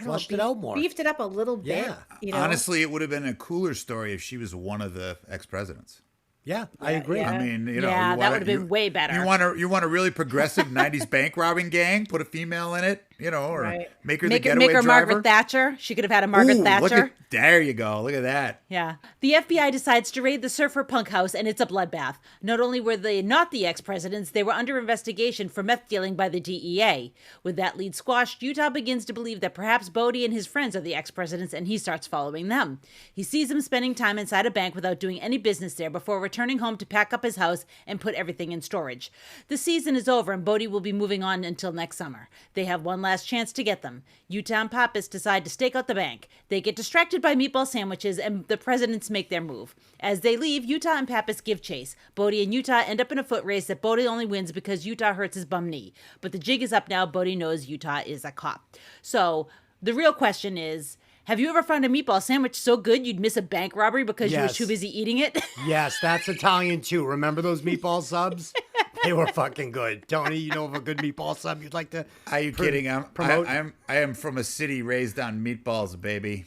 Flushed it out more. beefed it up a little bit. Yeah. Honestly, it would have been a cooler story if she was one of the ex-presidents. Yeah, I agree. yeah. I mean, Yeah, that would have been way better. You want a really progressive 90s bank robbing gang, put a female in it, or Right. make her the Make getaway her driver. Margaret Thatcher. She could have had a Margaret Ooh, Thatcher. there you go. Look at that. Yeah. The FBI decides to raid the surfer punk house, and it's a bloodbath. Not only were they not the ex-presidents, they were under investigation for meth dealing by the DEA. With that lead squashed, Utah begins to believe that perhaps Bodie and his friends are the ex-presidents, and he starts following them. He sees them spending time inside a bank without doing any business there before returning home to pack up his house and put everything in storage. The season is over, and Bodie will be moving on until next summer. They have one last chance to get them. Utah and Pappas decide to stake out the bank. They get distracted by meatball sandwiches, and the presidents make their move. As they leave, Utah and Pappas give chase. Bodie and Utah end up in a foot race that Bodie only wins because Utah hurts his bum knee. But the jig is up now. Bodie knows Utah is a cop. So the real question is, have you ever found a meatball sandwich so good you'd miss a bank robbery because you were Yes. too busy eating it? Yes, that's Italian too. Remember those meatball subs? They were fucking good. Tony, you know of a good meatball sub you'd like to Are you kidding? promote? I am from a city raised on meatballs, baby.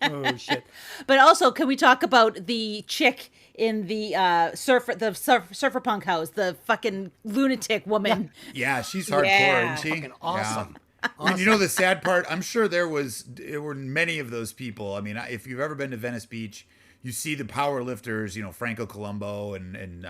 Oh, shit. But also, can we talk about the chick in the surfer punk house, the fucking lunatic woman? Yeah, she's hardcore, Yeah. isn't she? Fucking awesome. And you know the sad part? I'm sure there were many of those people. I mean, if you've ever been to Venice Beach, you see the power lifters, Franco Colombo and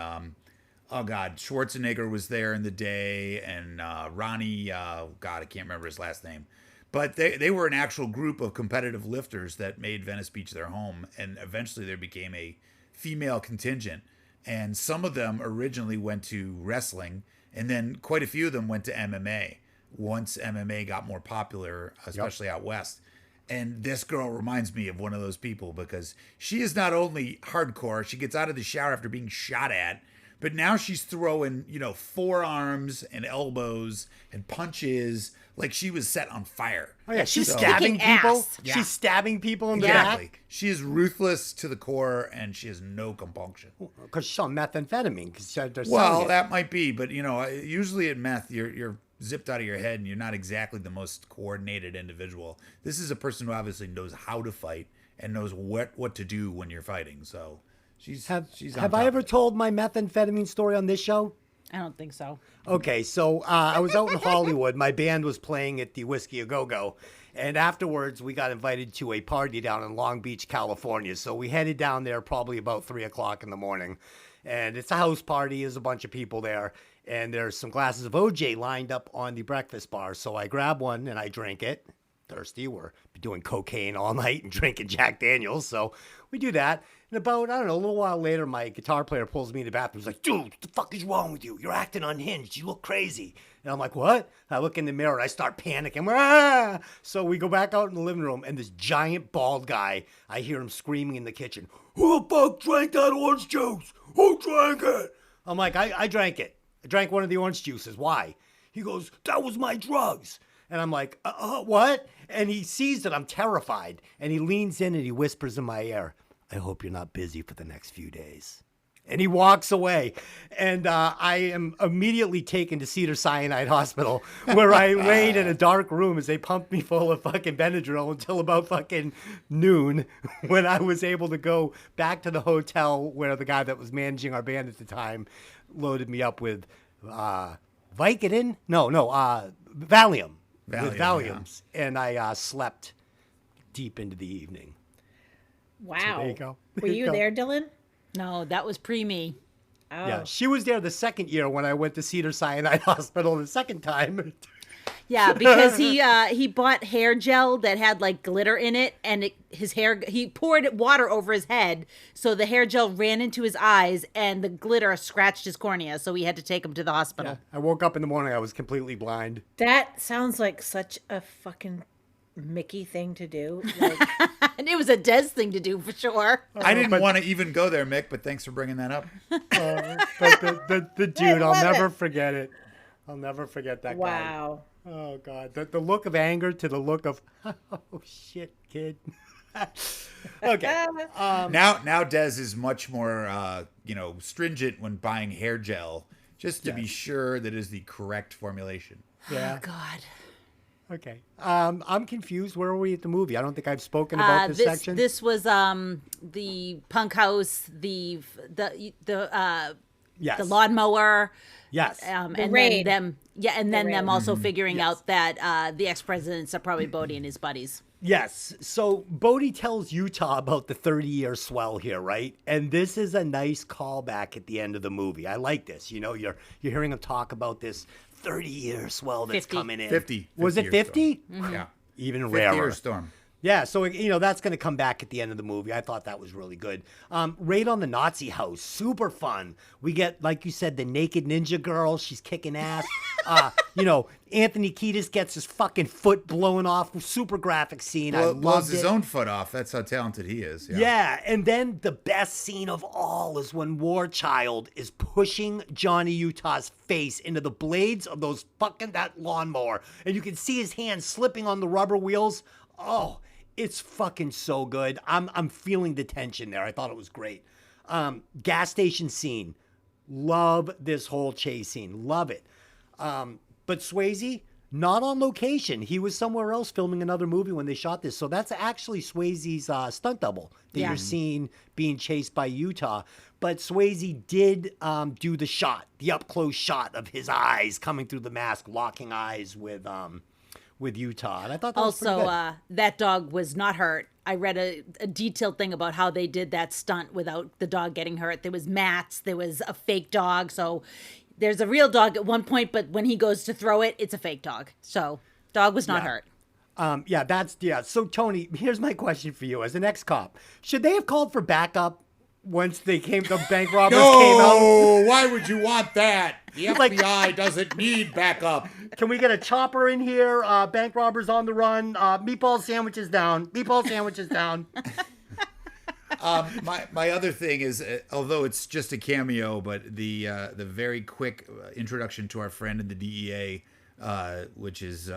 oh God, Schwarzenegger was there in the day, and Ronnie, God, I can't remember his last name. But they were an actual group of competitive lifters that made Venice Beach their home, and eventually there became a female contingent. And some of them originally went to wrestling, and then quite a few of them went to MMA once MMA got more popular, especially out west. And this girl reminds me of one of those people because she is not only hardcore, she gets out of the shower after being shot at, but now she's throwing, forearms and elbows and punches like she was set on fire. Oh, yeah, she's So- stabbing Kicking people. ass. Yeah. She's stabbing people in the Exactly. back. She is ruthless to the core and she has no compunction. Because she's on methamphetamine. Because they're Well, selling it. that might be, but usually at meth, you're zipped out of your head and you're not exactly the most coordinated individual. This is a person who obviously knows how to fight and knows what to do when you're fighting. So she's Have on I top ever of it. told my methamphetamine story on this show? I don't think so. Okay, so I was out in Hollywood. My band was playing at the Whiskey A Go Go, and afterwards we got invited to a party down in Long Beach, California. So we headed down there probably about 3:00 in the morning, and it's a house party. There's a bunch of people there, and there's some glasses of OJ lined up on the breakfast bar. So I grab one and I drink it. Thirsty, we're doing cocaine all night and drinking Jack Daniels, so we do that. And about, I don't know, a little while later, my guitar player pulls me in the bathroom. He's like, dude, what the fuck is wrong with you? You're acting unhinged. You look crazy. And I'm like, what? I look in the mirror and I start panicking. Ah! So we go back out in the living room, and this giant bald guy, I hear him screaming in the kitchen, who the fuck drank that orange juice? Who drank it? I'm like, I drank it. I drank one of the orange juices. Why? He goes, that was my drugs. And I'm like, what? And he sees that I'm terrified, and he leans in and he whispers in my ear, I hope you're not busy for the next few days. And he walks away, and I am immediately taken to Cedar Sinai Hospital, where I laid in a dark room as they pumped me full of fucking Benadryl until about fucking noon, when I was able to go back to the hotel where the guy that was managing our band at the time loaded me up with Vicodin? No, Valium. With Valiums. Yeah. And I slept deep into the evening. Wow. So there you go. Were you there, Dylan? No, that was pre-me. Oh. Yeah, she was there the second year when I went to Cedar Sinai Hospital the second time. Yeah, because he bought hair gel that had like glitter in it, and he poured water over his head, so the hair gel ran into his eyes, and the glitter scratched his cornea, so we had to take him to the hospital. Yeah, I woke up in the morning, I was completely blind. That sounds like such a fucking Mikki thing to do. Like, And it was a Des thing to do for sure. I didn't want to even go there, Mick, but thanks for bringing that up. But the dude, I'll never forget it. I'll never forget that guy. wow. Oh, God. The look of anger to the look of, oh, shit, kid. Okay. Now Des is much more, stringent when buying hair gel, just to be sure that it is the correct formulation. Yeah. Oh, God. Okay. I'm confused. Where are we at the movie? I don't think I've spoken about this section. This was the punk house, the lawnmower. Yes. And raid. then them also figuring Yes. out that the ex-presidents are probably Bodie and his buddies. Yes. So Bodie tells Utah about the 30-year swell here, right? And this is a nice callback at the end of the movie. I like this. You know, you're hearing him talk about this 30-year swell that's 50. coming in. 50. Was it 50? Yeah. Even 50-year rarer. storm. Yeah, so, that's going to come back at the end of the movie. I thought that was really good. Raid on the Nazi house, super fun. We get, like you said, the naked ninja girl. She's kicking ass. Anthony Kiedis gets his fucking foot blown off. Super graphic scene. I Blows loved his it. own foot off. That's how talented he is. Yeah, and then the best scene of all is when War Child is pushing Johnny Utah's face into the blades of that lawnmower, and you can see his hand slipping on the rubber wheels. Oh, it's fucking so good. I'm feeling the tension there. I thought it was great. Gas station scene. Love this whole chase scene. Love it. But Swayze, not on location. He was somewhere else filming another movie when they shot this. So that's actually Swayze's stunt double that you're seeing being chased by Utah. But Swayze did do the up-close shot of his eyes coming through the mask, locking eyes with Utah. And I thought that was pretty good. That dog was not hurt. I read a detailed thing about how they did that stunt without the dog getting hurt. There was mats. There was a fake dog. So there's a real dog at one point, but when he goes to throw it, it's a fake dog. So dog was not hurt. So Tony, here's my question for you as an ex-cop. Should they have called for backup once they came, the bank robbers came out? No, why would you want that? The FBI doesn't need backup. Can we get a chopper in here? Bank robbers on the run. Meatball sandwiches down. Meatball sandwiches down. My other thing is, although it's just a cameo, but the very quick introduction to our friend in the DEA, which is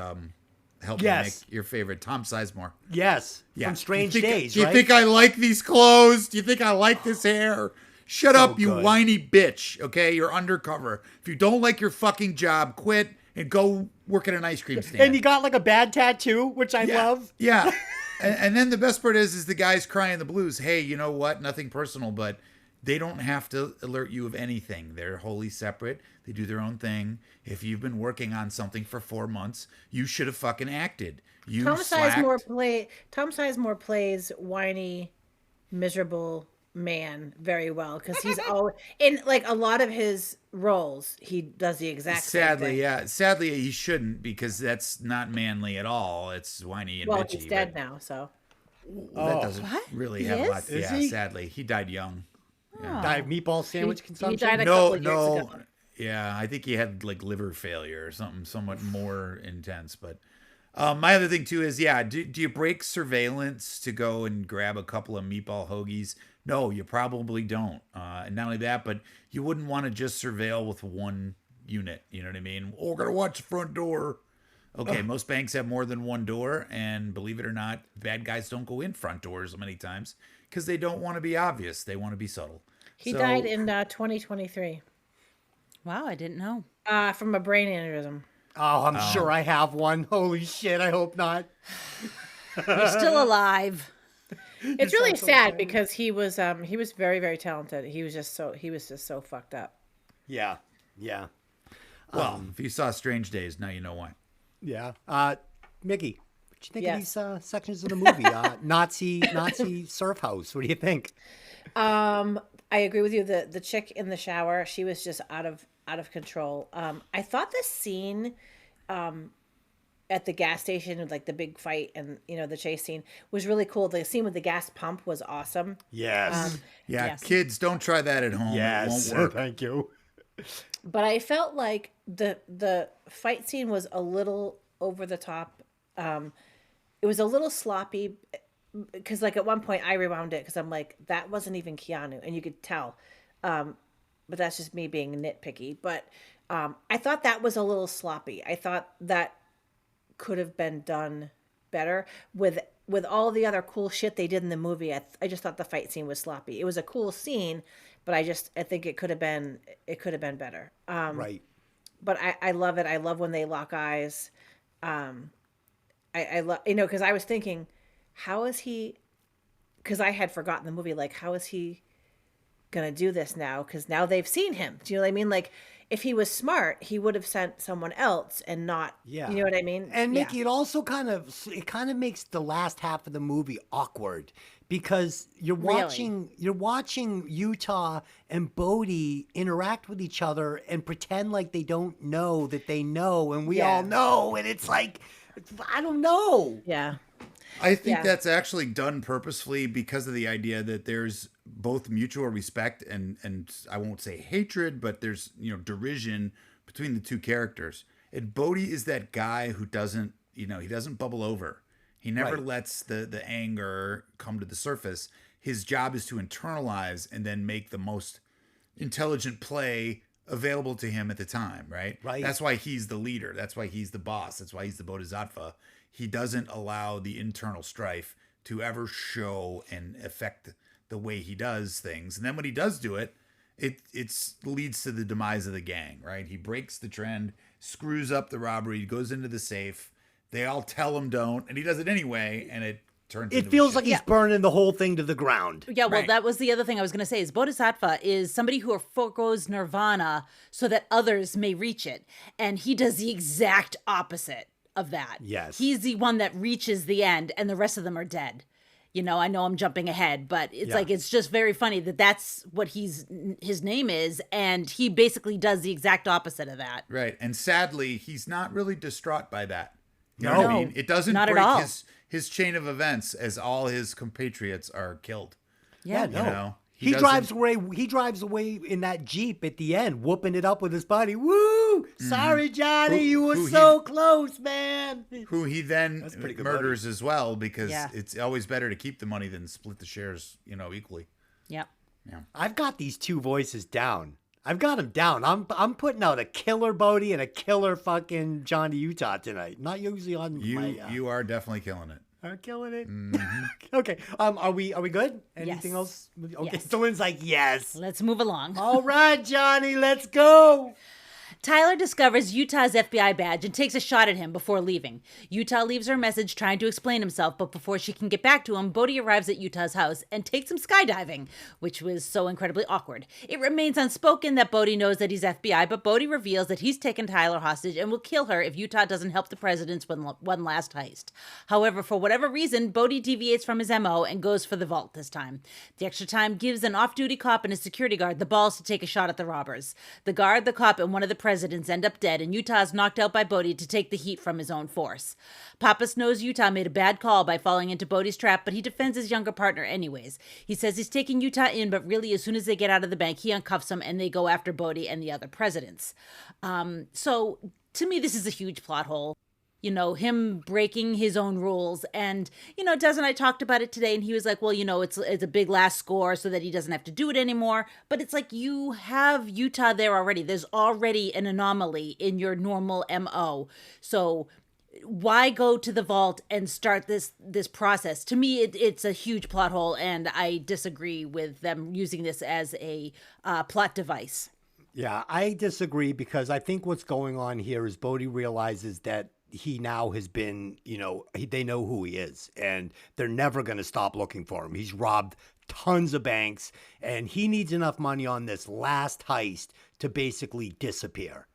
helping make your favorite Tom Sizemore. Yes, from Strange Days. Do you think I like these clothes? Do you think I like this hair? Shut up, you whiny bitch. Okay, you're undercover. If you don't like your fucking job, quit and go work at an ice cream stand. And you got like a bad tattoo, which I love. Yeah. And then the best part is the guy's crying the blues. Hey, you know what? Nothing personal, but They don't have to alert you of anything. They're wholly separate. They do their own thing. If you've been working on something for 4 months, you should have fucking acted. You Tom slacked. Sizemore plays whiny, miserable man very well because he's always in like a lot of his roles. He does the exact same thing. Sadly, he shouldn't because that's not manly at all. It's whiny and bitchy. He's dead now, so that doesn't really He have is? a lot. Is Yeah, he? sadly, he died young. Die of meatball sandwich he consumption? died a couple years ago. Yeah, I think he had like liver failure or something somewhat more intense. But my other thing too is, do you break surveillance to go and grab a couple of meatball hoagies? No, you probably don't. And not only that, but you wouldn't want to just surveil with one unit. You know what I mean? Oh, we're gonna watch the front door. Okay, most banks have more than one door, and believe it or not, bad guys don't go in front doors many times because they don't want to be obvious. They want to be subtle. He died in 2023 Wow, I didn't know. from a brain aneurysm. Oh, I'm sure I have one. Holy shit, I hope not. He's still alive. It's really sad because he was very, very talented. He was just so fucked up. Yeah. Well, if you saw Strange Days, now you know why. Yeah. Mikki, what you think of Yes. these sections of the movie? Nazi surf house. What do you think? I agree with you. The chick in the shower, she was just out of control. I thought the scene at the gas station with like the big fight and the chase scene was really cool. The scene with the gas pump was awesome. Yes. Yes. Kids, don't try that at home. Yes. It won't work. Thank you. But I felt like the fight scene was a little over the top. It was a little sloppy because like at one point I rewound it because I'm like, that wasn't even Keanu, and you could tell. But that's just me being nitpicky. But I thought that was a little sloppy. I thought that could have been done better with all the other cool shit they did in the movie. I just thought the fight scene was sloppy. It was a cool scene, but I think it could have been better. Right. But I love it. I love when they lock eyes. I love, because I was thinking, how is he? Because I had forgotten the movie. Like, how is he gonna do this now? Because now they've seen him. Do you know what I mean? Like, if he was smart, he would have sent someone else and not. Yeah. You know what I mean? And Yeah. Mikki, it also kind of makes the last half of the movie awkward because you're watching Utah and Bodhi interact with each other and pretend like they don't know that they know, and we all know, and it's like, I don't know. Yeah. I think Yeah. that's actually done purposefully because of the idea that there's both mutual respect and I won't say hatred, but there's derision between the two characters. And Bodhi is that guy who doesn't he doesn't bubble over. He never lets the anger come to the surface. His job is to internalize and then make the most intelligent play available to him at the time, right? Right. That's why he's the leader. That's why he's the boss. That's why he's the bodhisattva. He doesn't allow the internal strife to ever show and affect the way he does things. And then when he does do it, it leads to the demise of the gang, right? He breaks the trend, screws up the robbery, goes into the safe. They all tell him don't, and he does it anyway, and it turns It into feels shit. like he's burning the whole thing to the ground. Yeah, well, Right. that was the other thing I was going to say is Bodhisattva is somebody who forgoes nirvana so that others may reach it. And he does the exact opposite of that. Yes. He's the one that reaches the end and the rest of them are dead. I know I'm jumping ahead, but it's like, it's just very funny that that's what his name is. And he basically does the exact opposite of that. Right. And sadly, he's not really distraught by that. You No. know what I mean? It doesn't Not at break all. his chain of events as all his compatriots are killed. Yeah. no. You know? He doesn't- drives away in that Jeep at the end, whooping it up with his buddy. Woo! Sorry, Johnny, you were who so close, man. Who he then That's pretty good, murders as well, because Yeah. it's always better to keep the money than split the shares, equally. Yep. I've got these two voices down. I've got them down. I'm putting out a killer Bodhi and a killer fucking Johnny Utah tonight. Not usually on You are definitely killing it. I'm killing it. Mm-hmm. Okay. Are we good? Anything Yes. else? Okay. Yes. So Lynn's like, yes. Let's move along. All right, Johnny, let's go. Tyler discovers Utah's FBI badge and takes a shot at him before leaving. Utah leaves her a message trying to explain himself, but before she can get back to him, Bodhi arrives at Utah's house and takes him skydiving, which was so incredibly awkward. It remains unspoken that Bodhi knows that he's FBI, but Bodhi reveals that he's taken Tyler hostage and will kill her if Utah doesn't help the president's one last heist. However, for whatever reason, Bodhi deviates from his MO and goes for the vault this time. The extra time gives an off-duty cop and a security guard the balls to take a shot at the robbers. The guard, the cop, and one of the presidents end up dead, and Utah is knocked out by Bodhi to take the heat from his own force. Pappas knows Utah made a bad call by falling into Bodhi's trap, but he defends his younger partner anyways. He says he's taking Utah in, but really as soon as they get out of the bank, he uncuffs him and they go after Bodhi and the other presidents. So to me, this is a huge plot hole. You know, him breaking his own rules. And, you know, Des and I talked about it today, and he was like, well, you know, it's a big last score so that he doesn't have to do it anymore. But it's like, you have Utah there already. There's already an anomaly in your normal MO. So why go to the vault and start this process? To me, it's a huge plot hole, and I disagree with them using this as a plot device. Yeah, I disagree because I think what's going on here is Bodhi realizes that he now has been, you know, they know who he is and they're never going to stop looking for him. He's robbed tons of banks and he needs enough money on this last heist to basically disappear.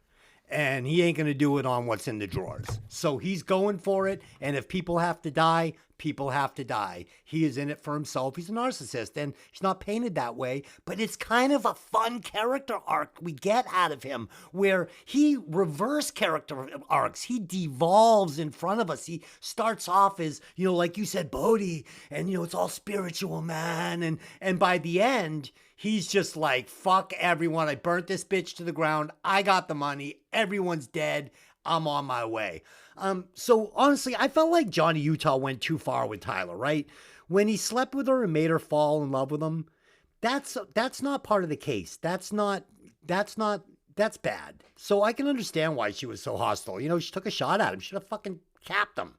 And he ain't going to do it on what's in the drawers. So he's going for it. And if people have to die, people have to die. He is in it for himself. He's a narcissist and he's not painted that way, but it's kind of a fun character arc we get out of him where he reverse character arcs. He devolves in front of us. He starts off as, you know, like you said, Bodhi, and, you know, it's all spiritual, man. And by the end, he's just like, fuck everyone. I burnt this bitch to the ground. I got the money. Everyone's dead. I'm on my way. So honestly, I felt like Johnny Utah went too far with Tyler, right? When he slept with her and made her fall in love with him, that's not part of the case. That's bad. So I can understand why she was so hostile. You know, she took a shot at him. She should have fucking capped him.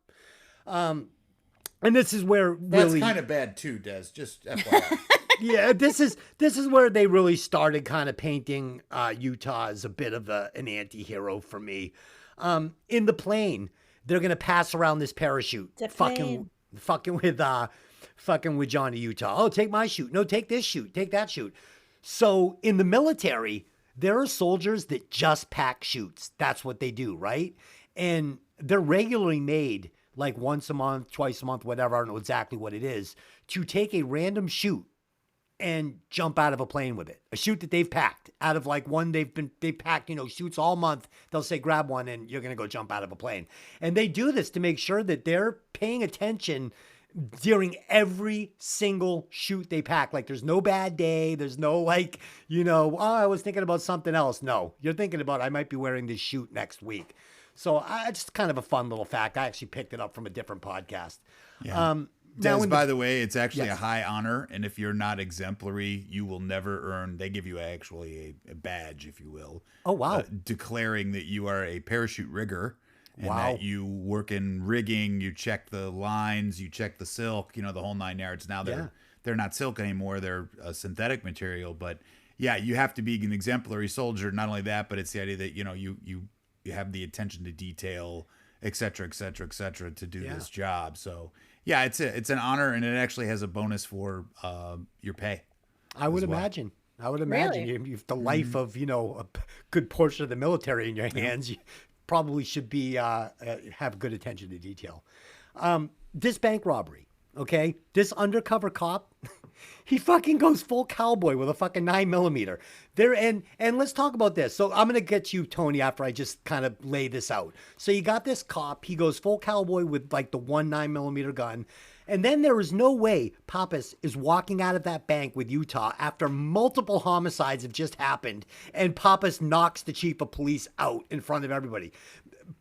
And this is where That's really kind of bad too, Des. Just FYI. Yeah, this is where they really started kind of painting Utah as a bit of an anti-hero for me. In the plane, they're gonna pass around this parachute, fucking with Johnny Utah. Oh, take my chute. No, take this chute. Take that chute. So in the military, there are soldiers that just pack chutes. That's what they do, right? And they're regularly made like once a month, twice a month, whatever. I don't know exactly what it is, to take a random chute and jump out of a plane with it. A chute that they've packed out of like one they've packed, you know, chutes all month. They'll say, grab one and you're going to go jump out of a plane. And they do this to make sure that they're paying attention during every single chute they pack. Like there's no bad day. There's no like, you know, oh, I was thinking about something else. No, you're thinking about, I might be wearing this chute next week. So it's kind of a fun little fact. I actually picked it up from a different podcast. Yeah. Des, by the way, it's actually a high honor, and if you're not exemplary, you will never earn. They give you actually a badge, if you will. Oh wow! Declaring that you are a parachute rigger, and that you work in rigging. You check the lines, you check the silk. You know, the whole 9 yards. Now they're not silk anymore; they're a synthetic material. But yeah, you have to be an exemplary soldier. Not only that, but it's the idea that you know you have the attention to detail, et cetera, et cetera, et cetera, to do this job. So. Yeah, it's an honor, and it actually has a bonus for your pay. I would imagine. Really? You have the life of, you know, a good portion of the military in your hands. You probably should be have good attention to detail. This bank robbery, okay? This undercover cop, he fucking goes full cowboy with a fucking 9mm. There and let's talk about this. So I'm gonna get to you, Tony, after I just kind of lay this out. So you got this cop, he goes full cowboy with like the 9mm gun, and then there is no way Pappas is walking out of that bank with Utah after multiple homicides have just happened, and Pappas knocks the chief of police out in front of everybody.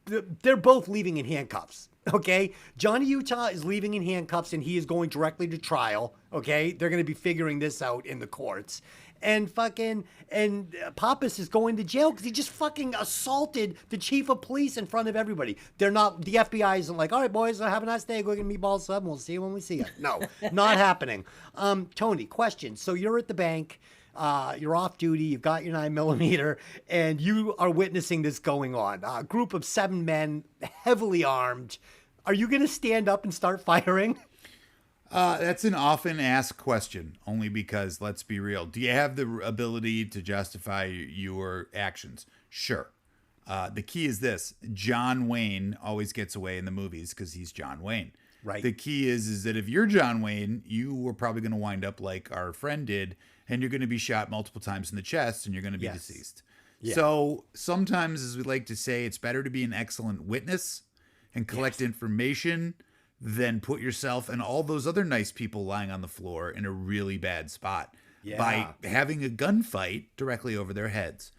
They're both leaving in handcuffs. Okay, Johnny Utah is leaving in handcuffs and he is going directly to trial. Okay, they're going to be figuring this out in the courts. And Pappas is going to jail because he just fucking assaulted the chief of police in front of everybody. The FBI isn't like, all right, boys, have a nice day. Go get meatball sub. We'll see you when we see you. No, not happening. Tony, question. So you're at the bank. You're off duty. You've got your 9mm, and you are witnessing this going on. A group of 7 men, heavily armed. Are you going to stand up and start firing? That's an often asked question, only because, let's be real, do you have the ability to justify your actions? Sure. The key is this. John Wayne always gets away in the movies because he's John Wayne. Right. The key is that if you're John Wayne, you were probably going to wind up like our friend did, and you're going to be shot multiple times in the chest, and you're going to be deceased. Yeah. So sometimes, as we like to say, it's better to be an excellent witness and collect information than put yourself and all those other nice people lying on the floor in a really bad spot by having a gunfight directly over their heads.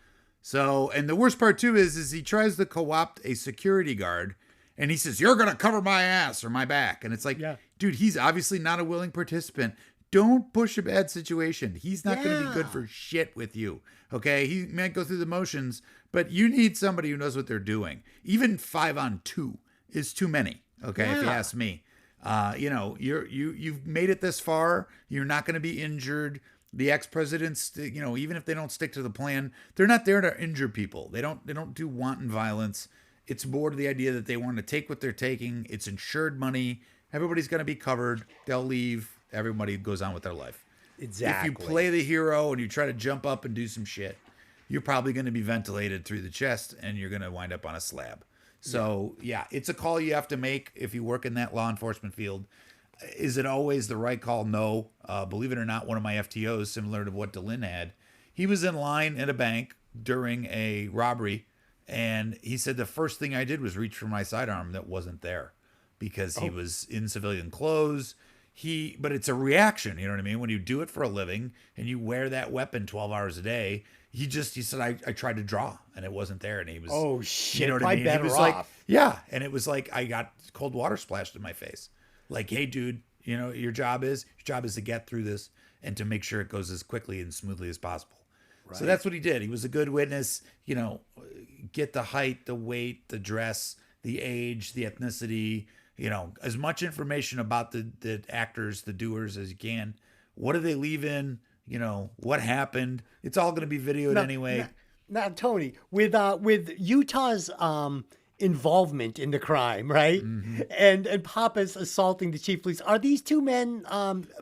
So, and the worst part too is he tries to co-opt a security guard, and he says, "You're going to cover my ass or my back." And it's like, dude, he's obviously not a willing participant. Don't push a bad situation. He's not going to be good for shit with you. Okay. He might go through the motions, but you need somebody who knows what they're doing. Even 5 on 2 is too many. Okay. If you ask me, you've made it this far. You're not going to be injured. The ex-presidents, even if they don't stick to the plan, they're not there to injure people. They don't do wanton violence. It's more to the idea that they want to take what they're taking. It's insured money. Everybody's going to be covered. They'll leave. Everybody goes on with their life. Exactly. If you play the hero and you try to jump up and do some shit, you're probably going to be ventilated through the chest and you're going to wind up on a slab. So, it's a call you have to make if you work in that law enforcement field. Is it always the right call? No. Believe it or not, one of my FTOs, similar to what DeLynn had, he was in line at a bank during a robbery, and he said the first thing I did was reach for my sidearm that wasn't there because he was in civilian clothes. But it's a reaction, you know what I mean? When you do it for a living and you wear that weapon 12 hours a day, he said, I tried to draw and it wasn't there. And he was, oh shit, you know what I mean? better He was off. like, yeah. And it was like, I got cold water splashed in my face. Like, hey dude, your job is to get through this and to make sure it goes as quickly and smoothly as possible. Right. So that's what he did. He was a good witness, get the height, the weight, the dress, the age, the ethnicity, as much information about the actors, the doers as you can. What do they leave in? What happened? It's all going to be videoed anyway. Now, Tony, with Utah's involvement in the crime, right? Mm-hmm. And Papa's assaulting the chief of police. Are these 2 men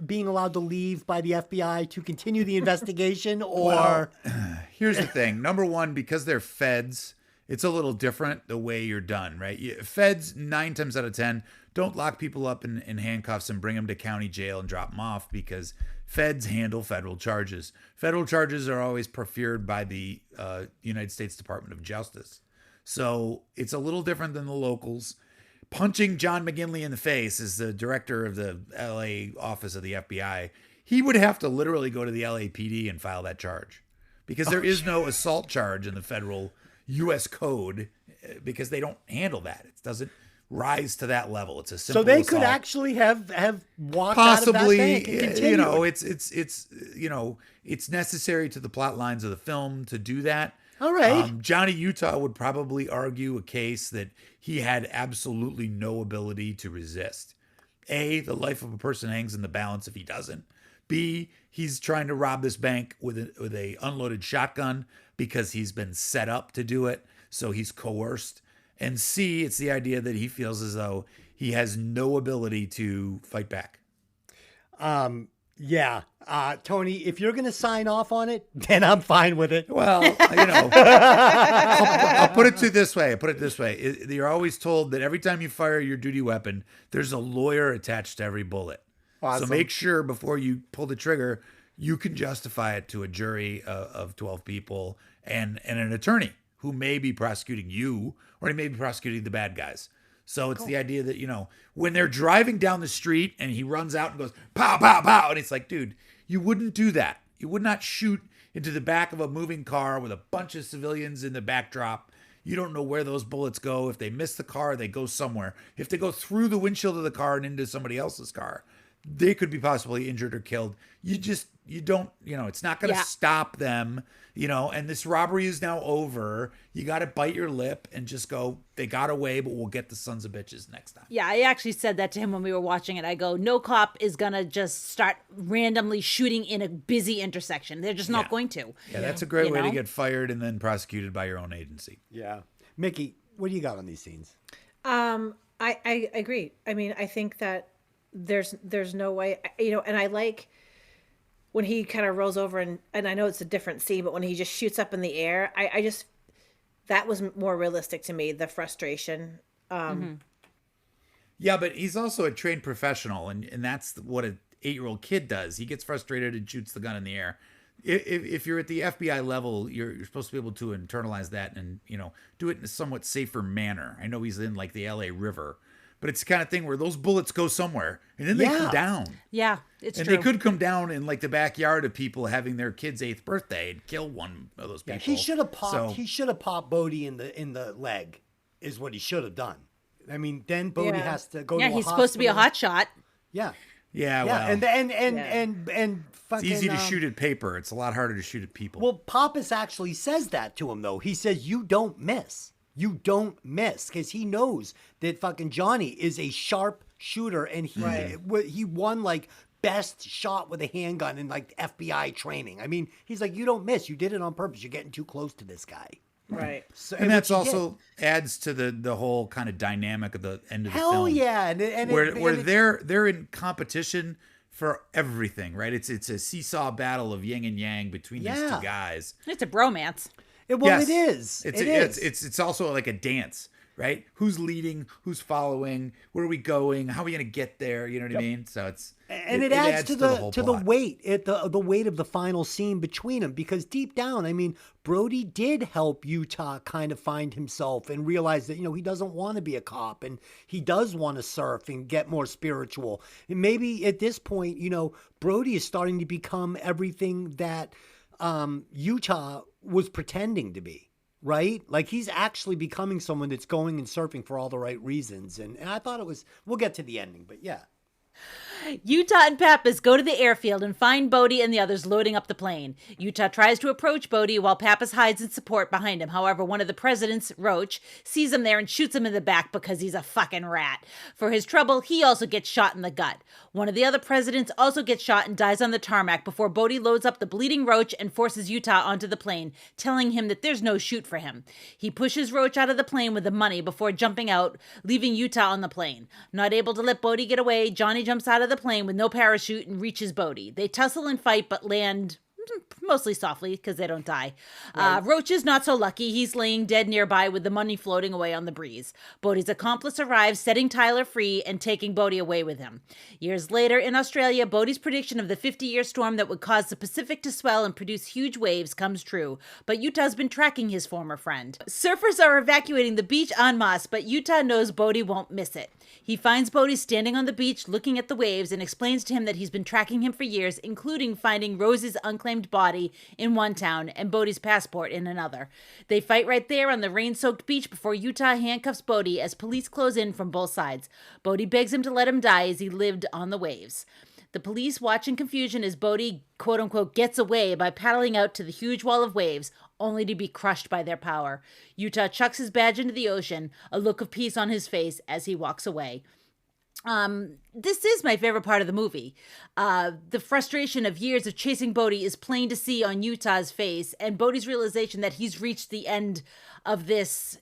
being allowed to leave by the FBI to continue the investigation? Or well, here's the thing. Number one, because they're feds, it's a little different the way you're done, right? Feds, 9 times out of 10, don't lock people up in handcuffs and bring them to county jail and drop them off because feds handle federal charges. Federal charges are always procured by the United States Department of Justice. So it's a little different than the locals. Punching John McGinley in the face as the director of the LA office of the FBI, he would have to literally go to the LAPD and file that charge because there is no assault charge in the federal U.S. code because they don't handle that. It doesn't rise to that level. It's a simple so they assault. could actually have walked possibly, out of that bank and continued. It's necessary to the plot lines of the film to do that. All right. Johnny Utah would probably argue a case that he had absolutely no ability to resist. A, the life of a person hangs in the balance if he doesn't. B, he's trying to rob this bank with a unloaded shotgun because he's been set up to do it, so he's coerced. And C, it's the idea that he feels as though he has no ability to fight back. Tony, if you're going to sign off on it, then I'm fine with it. Well, I'll put it this way. You're always told that every time you fire your duty weapon, there's a lawyer attached to every bullet. Awesome. So make sure before you pull the trigger, you can justify it to a jury of 12 people and an attorney who may be prosecuting you or he may be prosecuting the bad guys. So it's the idea that, when they're driving down the street and he runs out and goes, pow, pow, pow. And it's like, dude, you wouldn't do that. You would not shoot into the back of a moving car with a bunch of civilians in the backdrop. You don't know where those bullets go. If they miss the car, they go somewhere. If they go through the windshield of the car and into somebody else's car, they could be possibly injured or killed. You don't, it's not going to Yeah. stop them, and this robbery is now over. You got to bite your lip and just go, they got away, but we'll get the sons of bitches next time. Yeah, I actually said that to him when we were watching it. I go, no cop is going to just start randomly shooting in a busy intersection. They're just not Yeah. going to. Yeah, that's a great You way to know? get fired and then prosecuted by your own agency. Yeah. Mikki, what do you got on these scenes? I agree. I mean, I think that there's no way, and I like when he kind of rolls over and I know it's a different scene, but when he just shoots up in the air, I just, that was more realistic to me, the frustration. Yeah, but he's also a trained professional, and that's what an 8-year-old kid does. He gets frustrated and shoots the gun in the air. If you're at the FBI level, you're supposed to be able to internalize that and, do it in a somewhat safer manner. I know he's in like the LA River, but it's the kind of thing where those bullets go somewhere and then they come down. Yeah, it's And true. they could come down in like the backyard of people having their kid's 8th birthday and kill one of those people. He should have popped. So- He should have popped Bodhi in the leg. Is what he should have done. I mean, then Bodhi Yeah. has to go. Yeah, to a he's supposed to be a hospital. hot shot. Yeah. Yeah, Yeah, well, and it's fucking, easy to shoot at paper. It's a lot harder to shoot at people. Well, Pappas actually says that to him though. He says, "You don't miss. You don't miss," because he knows that fucking Johnny is a sharp shooter, and he won like best shot with a handgun in like FBI training. I mean, he's like, "You don't miss. You did it on purpose. You're getting too close to this guy." Right. So, and that's what you also adds to the whole kind of dynamic of the end of the Hell film. yeah, and where it- they're in competition for everything, right? It's a seesaw battle of yin and yang between these Yeah. two guys. It's a bromance. Well, Yes. it is. It's also like a dance, right? Who's leading? Who's following? Where are we going? How are we going to get there? You know what I mean? So it adds to the whole to plot. the weight the weight of the final scene between them, because deep down, I mean, Brody did help Utah kind of find himself and realize that he doesn't want to be a cop and he does want to surf and get more spiritual. And maybe at this point, Brody is starting to become everything that Utah was pretending to be. Right? Like he's actually becoming someone that's going and surfing for all the right reasons. And I thought it was, we'll get to the ending, but yeah. Utah and Pappas go to the airfield and find Bodhi and the others loading up the plane. Utah tries to approach Bodhi while Pappas hides in support behind him. However, one of the presidents, Roach, sees him there and shoots him in the back because he's a fucking rat. For his trouble, he also gets shot in the gut. One of the other presidents also gets shot and dies on the tarmac before Bodhi loads up the bleeding Roach and forces Utah onto the plane, telling him that there's no chute for him. He pushes Roach out of the plane with the money before jumping out, leaving Utah on the plane. Not able to let Bodhi get away, Johnny jumps out of the plane with no parachute and reaches Bodhi. They tussle and fight but land mostly softly because they don't die. Roach is not so lucky. He's laying dead nearby with the money floating away on the breeze. Bodhi's accomplice arrives, setting Tyler free and taking Bodhi away with him. Years later in Australia, Bodhi's prediction of the 50-year storm that would cause the Pacific to swell and produce huge waves comes true, but Utah's been tracking his former friend. Surfers are evacuating the beach en masse, but Utah knows Bodhi won't miss it. He finds Bodhi standing on the beach looking at the waves and explains to him that he's been tracking him for years, including finding Rose's unclaimed body in one town and Bodhi's passport in another. They fight right there on the rain-soaked beach before Utah handcuffs Bodhi as police close in from both sides. Bodhi begs him to let him die as he lived on the waves. The police watch in confusion as Bodhi, quote-unquote, gets away by paddling out to the huge wall of waves, only to be crushed by their power. Utah chucks his badge into the ocean, a look of peace on his face as he walks away. This is my favorite part of the movie. The frustration of years of chasing Bodhi is plain to see on Utah's face, and Bodhi's realization that he's reached the end of this,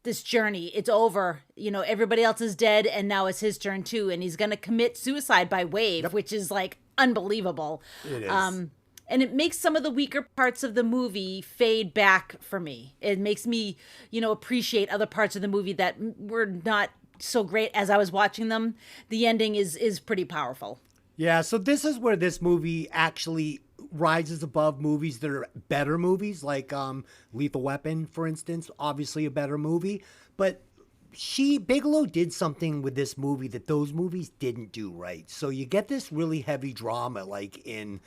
this journey. It's over. Everybody else is dead, and now it's his turn too, and he's going to commit suicide by wave, which is like unbelievable. It is. And it makes some of the weaker parts of the movie fade back for me. It makes me, appreciate other parts of the movie that were not so great as I was watching them. The ending is pretty powerful. Yeah, so this is where this movie actually rises above movies that are better movies, like Lethal Weapon, for instance, obviously a better movie. But Bigelow did something with this movie that those movies didn't do right. So you get this really heavy drama like in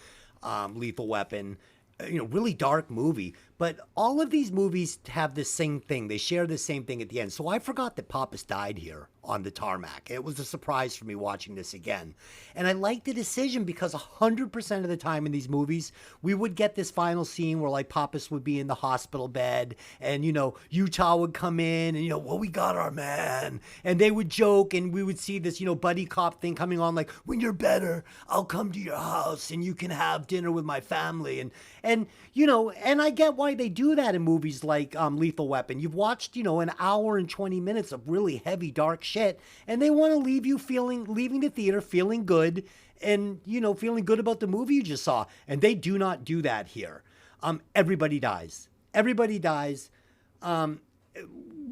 Lethal Weapon, really dark movie. But all of these movies have the same thing. They share the same thing at the end. So I forgot that Pappas died here on the tarmac. It was a surprise for me watching this again. And I like the decision because 100% of the time in these movies, we would get this final scene where like Pappas would be in the hospital bed and, Utah would come in and, well, we got our man. And they would joke and we would see this, buddy cop thing coming on like, when you're better, I'll come to your house and you can have dinner with my family. And I get why they do that in movies like Lethal Weapon. You've watched, an hour and 20 minutes of really heavy, dark shit, and they want to leave you leaving the theater feeling good and, feeling good about the movie you just saw. And they do not do that here. Everybody dies. Everybody dies.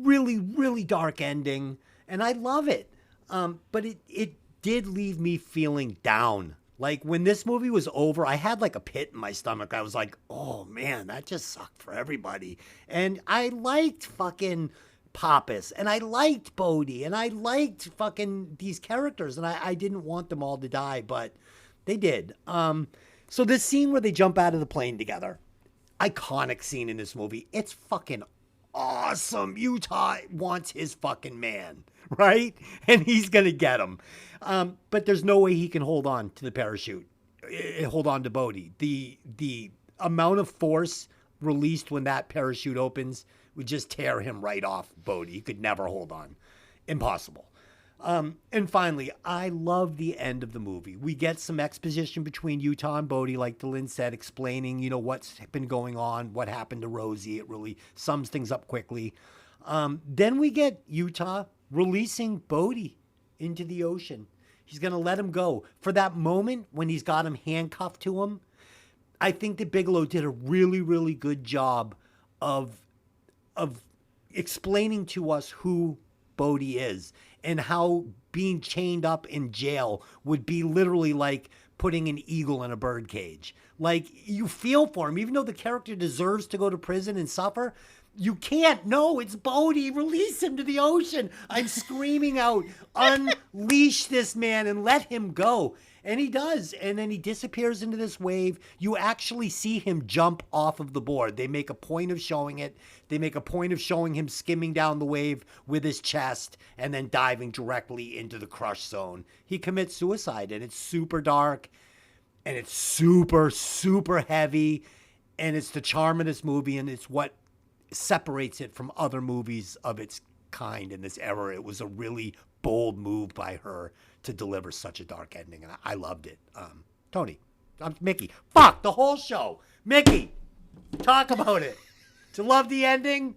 Really, really dark ending. And I love it. But it did leave me feeling down. Like, when this movie was over, I had like a pit in my stomach. I was like, oh man, that just sucked for everybody. And I liked fucking Pappas, and I liked Bodhi, and I liked fucking these characters, and I didn't want them all to die, but they did. So this scene where they jump out of the plane together, iconic scene in this movie. It's fucking awesome. Utah wants his fucking man, right? And he's gonna get him. But there's no way he can hold on to the parachute, hold on to Bodhi. The amount of force released when that parachute opens would just tear him right off Bodhi. He could never hold on. Impossible. And finally, I love the end of the movie. We get some exposition between Utah and Bodhi, like Delin said, explaining, what's been going on, what happened to Rosie. It really sums things up quickly. Then we get Utah releasing Bodhi into the ocean. He's going to let him go. For that moment when he's got him handcuffed to him, I think that Bigelow did a really, really good job of explaining to us who Bodhi is and how being chained up in jail would be literally like putting an eagle in a bird cage. Like, you feel for him, even though the character deserves to go to prison and suffer. You can't. No, it's Bodhi. Release him to the ocean. I'm screaming out, unleash this man and let him go. And he does. And then he disappears into this wave. You actually see him jump off of the board. They make a point of showing it. They make a point of showing him skimming down the wave with his chest and then diving directly into the crush zone. He commits suicide, and it's super dark and it's super, super heavy. And it's the charm of this movie, and it's what separates it from other movies of its kind in this era. It was a really bold move by her to deliver such a dark ending, and I loved it. Tony, Mikki, fuck the whole show. Mikki, talk about it. Did you love the ending?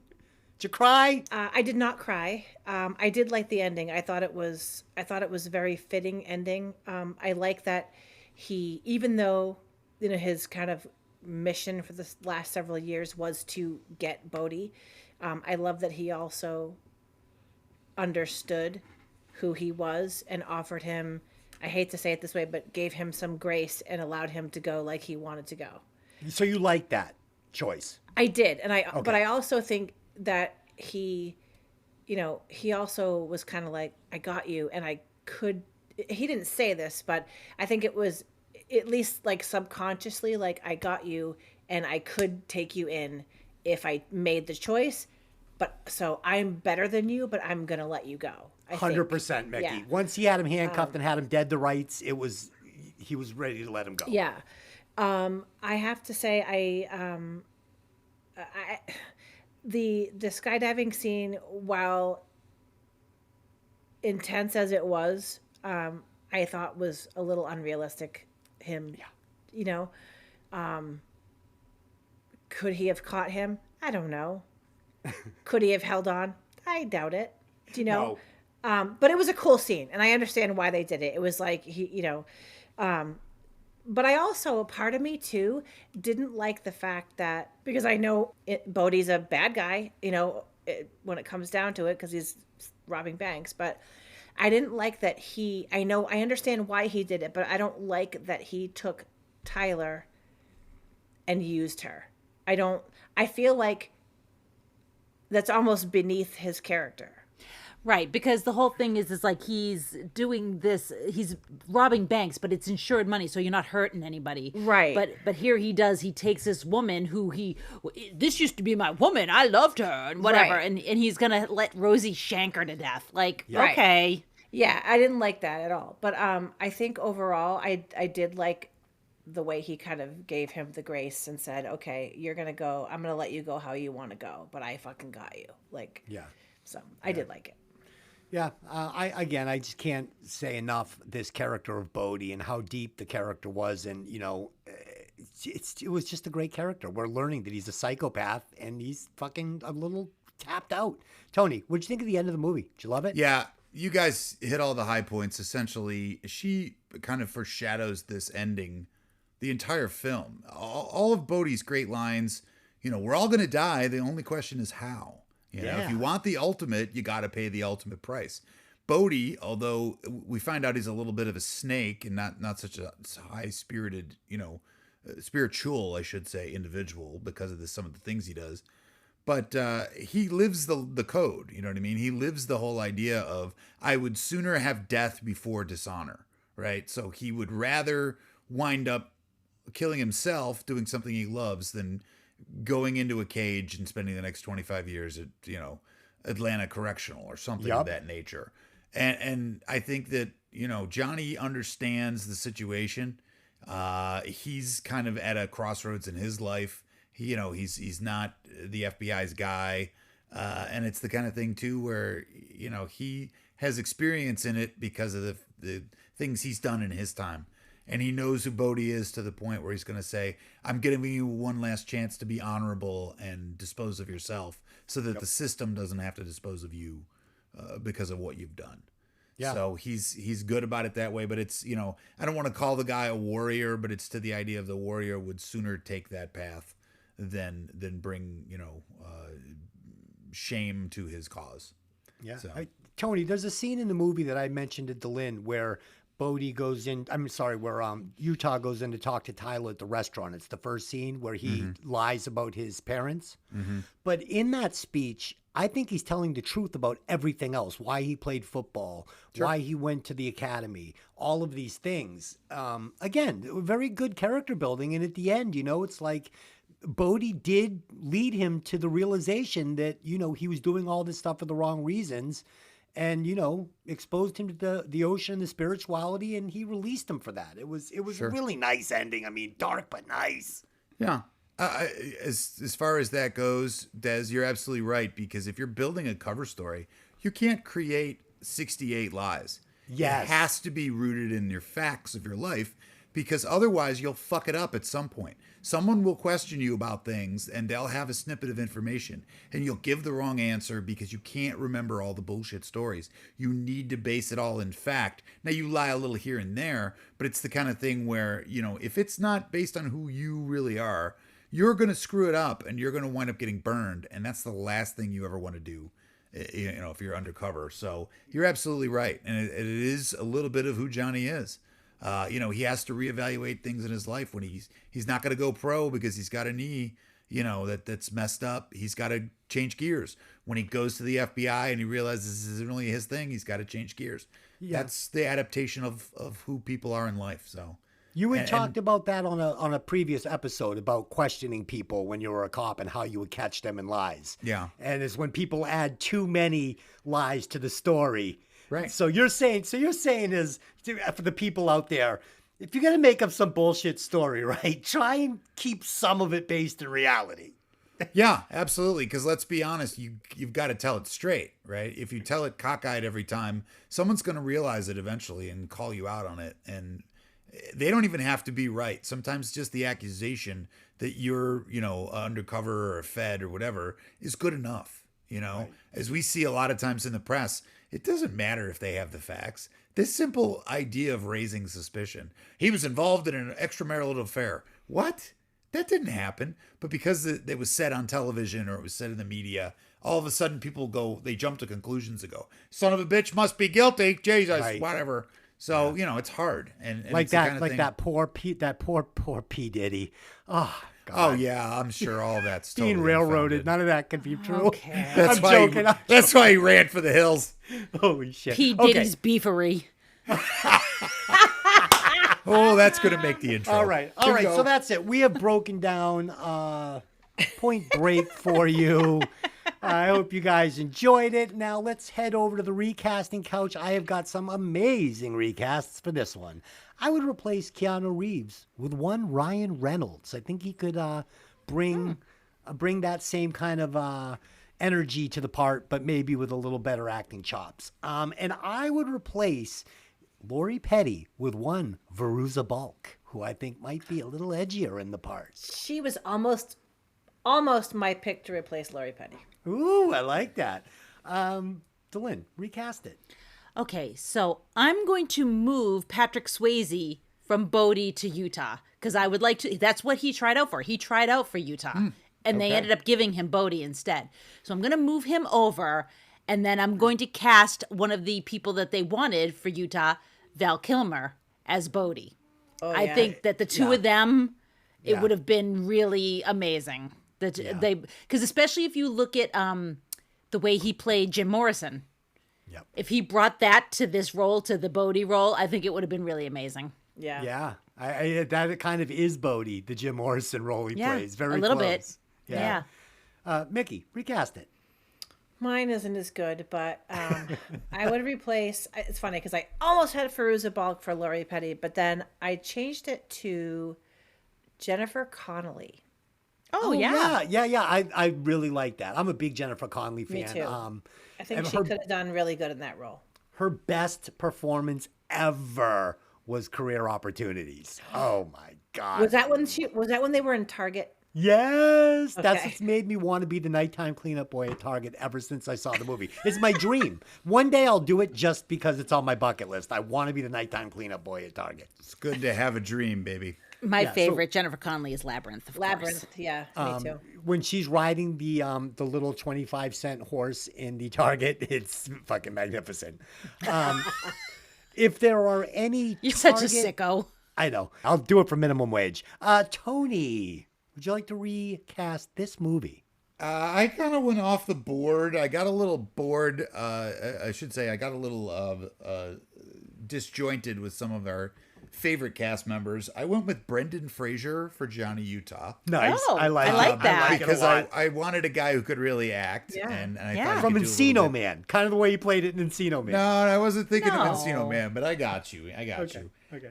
Did you cry? I did not cry. I did like the ending. I thought it was a very fitting ending. I like that he, even though his kind of mission for the last several years was to get Bodhi, I love that he also understood who he was and offered him, I hate to say it this way, but gave him some grace and allowed him to go like he wanted to go. So you like that choice? I did. And but I also think that he also was kind of like, I got you. And he didn't say this, but I think it was at least like subconsciously, like, I got you and I could take you in if I made the choice. But so I'm better than you, but I'm going to let you go. 100%, Mikki. Yeah. Once he had him handcuffed and had him dead to rights, he was ready to let him go. Yeah. I have to say, the skydiving scene, while intense as it was, I thought was a little unrealistic. Could he have caught him? I don't know. Could he have held on? I doubt it. No. But it was a cool scene, and I understand why they did it. It was like but I also, a part of me too, didn't like the fact that, because I know Bodhi's a bad guy, when it comes down to it, because he's robbing banks, but I didn't like that I understand why he did it, but I don't like that he took Tyler and used her. I feel like that's almost beneath his character. Right, because the whole thing is like he's doing this, he's robbing banks, but it's insured money, so you're not hurting anybody. Right. But here he takes this woman who this used to be my woman, I loved her, and whatever, Right. and he's gonna let Rosie shank her to death. Like, Right. okay. Yeah, I didn't like that at all. But I think overall, I did like the way he kind of gave him the grace and said, "Okay, you're gonna go. I'm gonna let you go how you want to go, but I fucking got you." Like, Yeah. so I did like it. Yeah, I just can't say enough this character of Bodhi and how deep the character was, and it was just a great character. We're learning that he's a psychopath and he's fucking a little tapped out. Tony, what'd you think of the end of the movie? Did you love it? Yeah, you guys hit all the high points. Essentially, she kind of foreshadows this ending, the entire film. All of Bodhi's great lines. We're all gonna die. The only question is how. If you want the ultimate, you got to pay the ultimate price. Bodhi, although we find out he's a little bit of a snake and not such a high-spirited, spiritual, I should say, individual because of some of the things he does. But he lives the code, you know what I mean? He lives the whole idea of, I would sooner have death before dishonor, right? So he would rather wind up killing himself doing something he loves than going into a cage and spending the next 25 years at, Atlanta Correctional or something of that nature. And I think that, Johnny understands the situation. He's kind of at a crossroads in his life. He's not the FBI's guy. And it's the kind of thing too, where, he has experience in it because of the things he's done in his time. And he knows who Bodhi is to the point where he's going to say, I'm giving you one last chance to be honorable and dispose of yourself so that the system doesn't have to dispose of you because of what you've done. Yeah. So he's good about it that way. But it's, I don't want to call the guy a warrior, but it's to the idea of the warrior would sooner take that path than bring, shame to his cause. Yeah. So. Tony, there's a scene in the movie that I mentioned at DeLynn where Bodhi goes in, where Utah goes in to talk to Tyler at the restaurant. It's the first scene where he lies about his parents. Mm-hmm. But in that speech, I think he's telling the truth about everything else, why he played football, why he went to the academy, all of these things. Again, very good character building. And at the end, it's like Bodhi did lead him to the realization that, he was doing all this stuff for the wrong reasons. And, exposed him to the ocean, the spirituality, and he released him for that. It was a really nice ending. I mean, dark but nice. Yeah. As far as that goes, Des, you're absolutely right, because if you're building a cover story, you can't create 68 lies. Yes. It has to be rooted in your facts of your life, because otherwise you'll fuck it up at some point. Someone will question you about things and they'll have a snippet of information and you'll give the wrong answer because you can't remember all the bullshit stories. You need to base it all in fact. Now you lie a little here and there, but it's the kind of thing where, if it's not based on who you really are, you're going to screw it up and you're going to wind up getting burned. And that's the last thing you ever want to do, if you're undercover. So you're absolutely right. And it is a little bit of who Johnny is. He has to reevaluate things in his life when he's not going to go pro because he's got a knee, that's messed up. He's got to change gears. When he goes to the FBI and he realizes this isn't really his thing, he's got to change gears. Yeah. That's the adaptation of who people are in life. So you had talked about that on a previous episode about questioning people when you were a cop and how you would catch them in lies. Yeah. And it's when people add too many lies to the story. Right. So you're saying is, for the people out there, if you're going to make up some bullshit story, right, try and keep some of it based in reality. Yeah, absolutely. Because let's be honest, you've got to tell it straight, right? If you tell it cockeyed every time, someone's going to realize it eventually and call you out on it. And they don't even have to be right. Sometimes just the accusation that you're, undercover or fed or whatever is good enough. Right. As we see a lot of times in the press, it doesn't matter if they have the facts. This simple idea of raising suspicion. He was involved in an extramarital affair. What? That didn't happen. But because it was said on television or it was said in the media, all of a sudden people they jump to conclusions and go, son of a bitch must be guilty. Jesus, whatever. So, it's hard. And like it's the that, kind of like thing. that poor P Diddy. Oh, Oh yeah, I'm sure all that's totally Being railroaded. unfounded. None of that could be true. Okay. That's I'm why. joking. That's why he ran for the hills. Holy shit. P. Okay. Diddy's beefery. Oh, that's gonna make the intro. All right. Bingo. So that's it. We have broken down Point Break for you. I hope you guys enjoyed it. Now let's head over to the recasting couch. I have got some amazing recasts for this one. I would replace Keanu Reeves with one Ryan Reynolds. I think he could bring that same kind of energy to the part, but maybe with a little better acting chops. And I would replace Lori Petty with one Veruza Balk, who I think might be a little edgier in the parts. She was almost my pick to replace Lori Petty. Ooh, I like that. Delynn, recast it. Okay, so I'm going to move Patrick Swayze from Bodie to Utah because I would like to. That's what he tried out for. He tried out for Utah, and they ended up giving him Bodie instead. So I'm going to move him over, and then I'm going to cast one of the people that they wanted for Utah, Val Kilmer, as Bodie. I think that the two of them, it would have been really amazing. Because especially if you look at the way he played Jim Morrison. Yep. If he brought that to this role, to the Bodie role, I think it would have been really amazing. Yeah. Yeah, that kind of is Bodie, the Jim Morrison role he plays. Very a little close. bit. Yeah. Mikki, recast it. Mine isn't as good, but I would replace. It's funny because I almost had Fairuza Balk for Lori Petty, but then I changed it to Jennifer Connelly. Oh, yeah. Yeah. I really like that. I'm a big Jennifer Connelly fan. Me too. I think and she could have done really good in that role. Her best performance ever was Career Opportunities. Oh my God. Was that when they were in Target? Yes, that's Okay. what's made me want to be the nighttime cleanup boy at Target ever since I saw the movie. It's my dream. One day I'll do it just because it's on my bucket list. I want to be the nighttime cleanup boy at Target. It's good to have a dream, baby. My favorite Jennifer Connelly is Labyrinth, of Labyrinth, course. yeah, me too. When she's riding the little 25-cent horse in the Target, it's fucking magnificent. If there are any You're such a Target- sicko. I know. I'll do it for minimum wage. Tony, would you like to recast this movie? I kind of went off the board. I got a little bored. I should say I got a little disjointed with some of our favorite cast members. I went with Brendan Fraser for Johnny Utah. Nice. Oh, I like I like it. that. I like it a Because lot. I wanted a guy who could really act. Yeah. And I Yeah. thought he From could do a little Encino bit. Man, kind of the way he played it in Encino Man. No, I wasn't thinking of No. Encino Man, but I got you. I got you. Okay.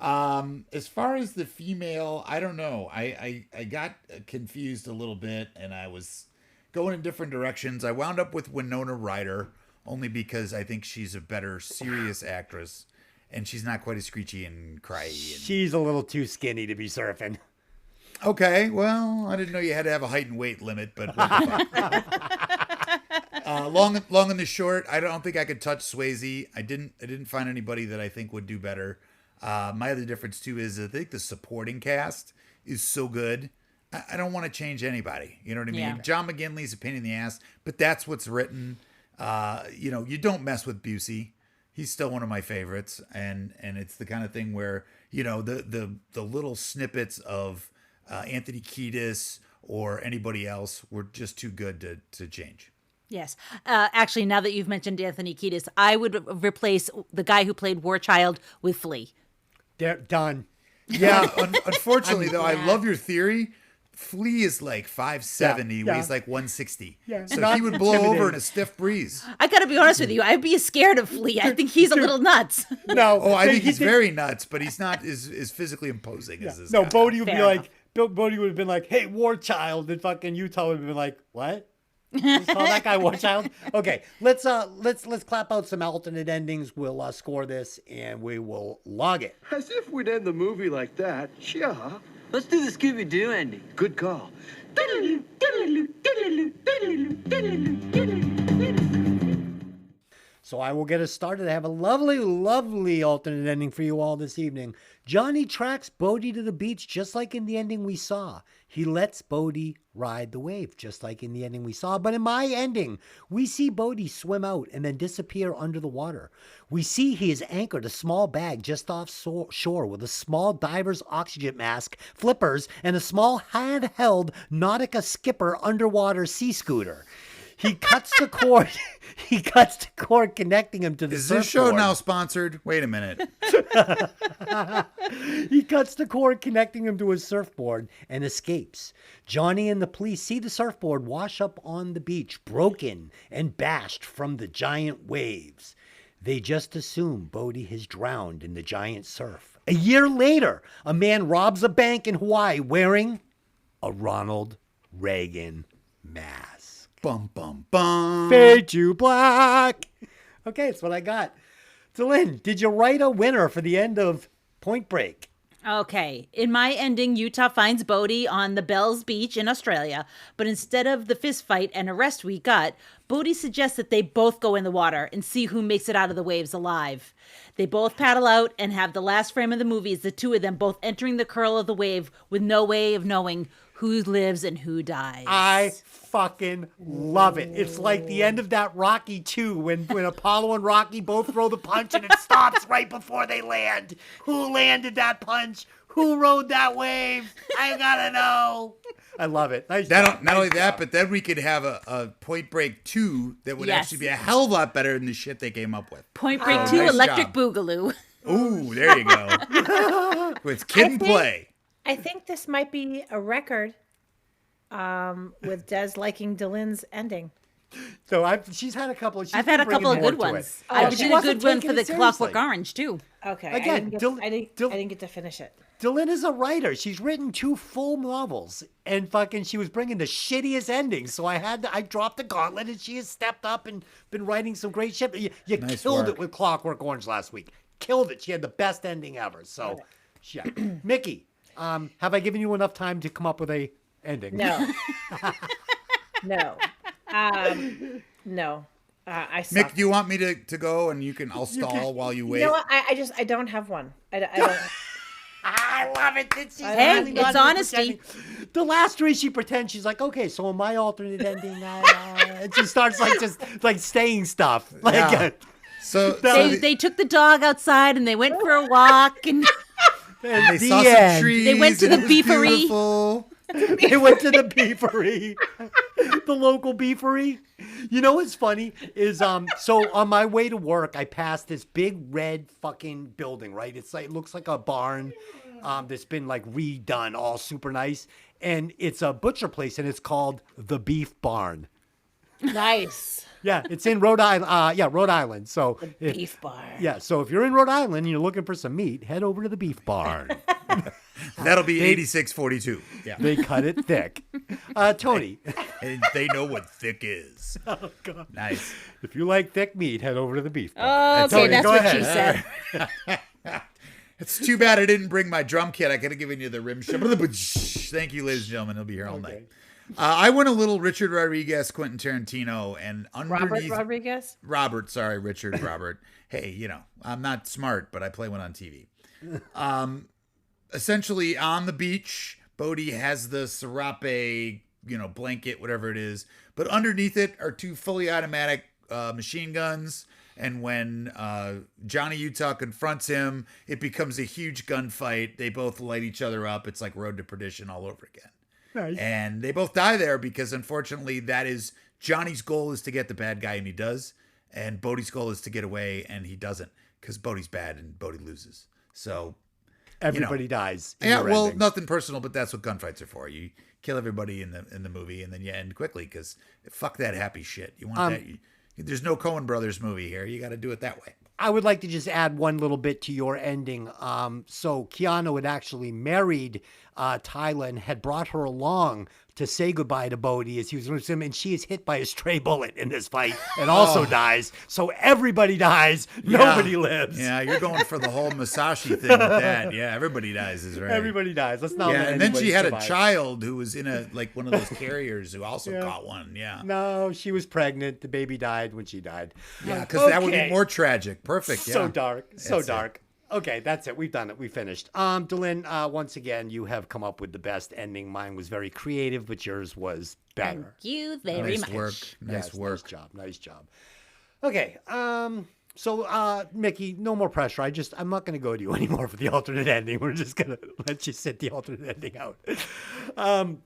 As far as the female, I don't know. I got confused a little bit, and I was going in different directions. I wound up with Winona Ryder, only because I think she's a better serious actress, and she's not quite as screechy and cryy. And... She's a little too skinny to be surfing. Okay, well, I didn't know you had to have a height and weight limit, but what the fuck. Long and the short, I don't think I could touch Swayze. I didn't find anybody that I think would do better. My other difference too is I think the supporting cast is so good. I don't want to change anybody. You know what I mean? Yeah. John McGinley's a pain in the ass, but that's what's written. You don't mess with Busey. He's still one of my favorites, and it's the kind of thing where the little snippets of Anthony Kiedis or anybody else were just too good to change. Yes. Actually, now that you've mentioned Anthony Kiedis, I would replace the guy who played War Child with Flea. They're done. Yeah, unfortunately, though, I love your theory. Flea is like 5'7", he Yeah. weighs like 160. Yeah. So Not he would blow over intimidating. in a stiff breeze. I got to be honest with you. I'd be scared of Flea. I think he's a little nuts. No. Oh, I think he's very nuts, but he's not as physically imposing as this No, guy. Bodie would be Fair like, Bodie would have been like, hey, War Child. And fucking Utah would have been like, what? Just call that guy War Child? Okay, let's clap out some alternate endings. We'll score this and we will log it. As if we'd end the movie like that. Yeah. Let's do the Scooby-Doo ending. Good call. So I will get us started. I have a lovely, lovely alternate ending for you all this evening. Johnny tracks Bodie to the beach just like in the ending we saw. He lets Bodie ride the wave just like in the ending we saw. But in my ending, we see Bodie swim out and then disappear under the water. We see he has anchored a small bag just off shore with a small diver's oxygen mask, flippers, and a small handheld Nautica Skipper underwater sea scooter. He cuts the cord. He cuts the cord connecting him to the surfboard. Is this show now sponsored? Wait a minute. He cuts the cord connecting him to his surfboard and escapes. Johnny and the police see the surfboard wash up on the beach, broken and bashed from the giant waves. They just assume Bodie has drowned in the giant surf. A year later, a man robs a bank in Hawaii wearing a Ronald Reagan mask. Bum, bum, bum. Fade to black. Okay, that's what I got. So, Lynn, did you write a winner for the end of Point Break? Okay. In my ending, Utah finds Bodie on the Bells Beach in Australia, but instead of the fist fight and arrest we got, Bodie suggests that they both go in the water and see who makes it out of the waves alive. They both paddle out and have the last frame of the movie is the two of them both entering the curl of the wave with no way of knowing who lives and who dies. I fucking love it. It's like the end of that Rocky 2 when Apollo and Rocky both throw the punch and it stops right before they land. Who landed that punch? Who rode that wave? I gotta know. I love it. Nice job. Not only Nice that, job. but then we could have a Point Break 2 that would Yes. actually be a hell of a lot better than the shit they came up with. Point Break 2, nice Electric job. Boogaloo. Ooh, there you go. With Kid and Play. I think this might be a record with Des liking Dylan's ending. So she's had a couple. I've had a couple of good ones. I she did a wasn't good one taking for the it seriously. Clockwork Orange, too. Okay. Again, I didn't get to finish it. Dylan is a writer. She's written 2 full novels, and fucking she was bringing the shittiest endings. So I dropped the gauntlet, and she has stepped up and been writing some great shit. You Nice killed work. it with Clockwork Orange last week. Killed it. She had the best ending ever. So, yeah. Mikki, have I given you enough time to come up with a ending? No. No. No. I suck. Mick, do you want me to go and I'll stall while you wait? You know what? I don't have one. I don't. I love it. That she's Hey, finally not it's even honesty. pretending. The last 3 she pretends she's like, okay, so in my alternate ending, and she starts like saying stuff. Like, Yeah. So They took the dog outside and they went for a walk and they the saw end. some trees. They went to and the it was beefery. beautiful. They went to the beefery, the local beefery. You know what's funny is so on my way to work, I passed this big red fucking building. Right, it looks like a barn, that's been like redone, all super nice, and it's a butcher place, and it's called the Beef Barn. Nice. Yeah, it's in Rhode Island. Rhode Island. So Beef bar. yeah, so if you're in Rhode Island and you're looking for some meat, head over to the Beef Barn. That'll be 8642. Yeah. They cut it thick. Tony, And they know what thick is. oh God, Nice. if you like thick meat, head over to the Beef Barn. okay, Tony, that's go what ahead. she said. It's too bad I didn't bring my drum kit. I could have given you the rim shot. Thank you, ladies and gentlemen. He'll be here all night. I went a little Richard Rodriguez, Quentin Tarantino, and underneath Richard Robert. Hey, I'm not smart, but I play one on TV. Essentially, on the beach, Bodie has the serape, blanket, whatever it is, but underneath it are 2 fully automatic machine guns. And when Johnny Utah confronts him, it becomes a huge gunfight. They both light each other up. It's like Road to Perdition all over again. Nice. And they both die there because, unfortunately, that is Johnny's goal is to get the bad guy, and he does. And Bodie's goal is to get away, and he doesn't because Bodie's bad and Bodie loses. So Everybody dies. in yeah, your well, ending. nothing personal, but that's what gunfights are for. You kill everybody in the movie, and then you end quickly because fuck that happy shit. You want that? There's no Coen Brothers movie here. You got to do it that way. I would like to just add one little bit to your ending. So Keanu had actually married Thailand had brought her along to say goodbye to Bodhi as he was with him, and she is hit by a stray bullet in this fight and also dies. So everybody dies, nobody lives. Yeah, you're going for the whole Masashi thing with that. Yeah, everybody dies is right. Everybody dies. Let's not. Yeah, let and then anybody she had survive. a child who was in one of those carriers who also caught one. Yeah. No, she was pregnant. The baby died when she died. Yeah, because that would be Okay. more tragic. Perfect. Yeah. So dark. So That's it. dark. Okay, that's it. We've done it. We finished. Delyn, once again, you have come up with the best ending. Mine was very creative, but yours was better. Thank you very Nice much. work. Nice Yes, work. Nice job. Okay. So, Mikki, no more pressure. I'm not going to go to you anymore for the alternate ending. We're just going to let you sit the alternate ending out. Okay. I'm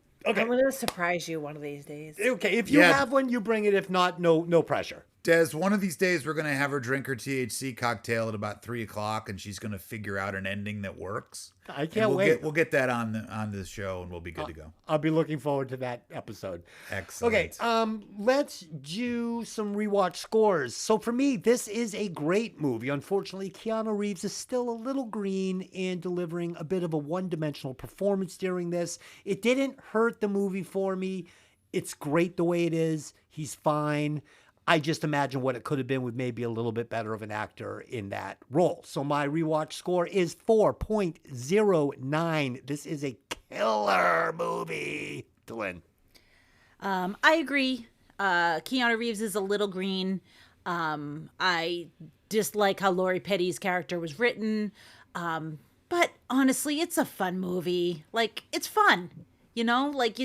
going to surprise you one of these days. Okay. If you Yeah. have one, you bring it. If not, no pressure. Des, one of these days we're going to have her drink her THC cocktail at about 3:00, and she's going to figure out an ending that works. I And can't we'll wait. We'll get that on the show, and we'll be good to go. I'll be looking forward to that episode. Excellent. Okay, let's do some rewatch scores. So for me, this is a great movie. Unfortunately, Keanu Reeves is still a little green in delivering a bit of a one-dimensional performance during this. It didn't hurt the movie for me. It's great the way it is. He's fine. I just imagine what it could have been with maybe a little bit better of an actor in that role. So my rewatch score is 4.09. This is a killer movie. Delyn. I agree. Keanu Reeves is a little green. I dislike how Lori Petty's character was written. But honestly, it's a fun movie. Like, it's fun. You know, like,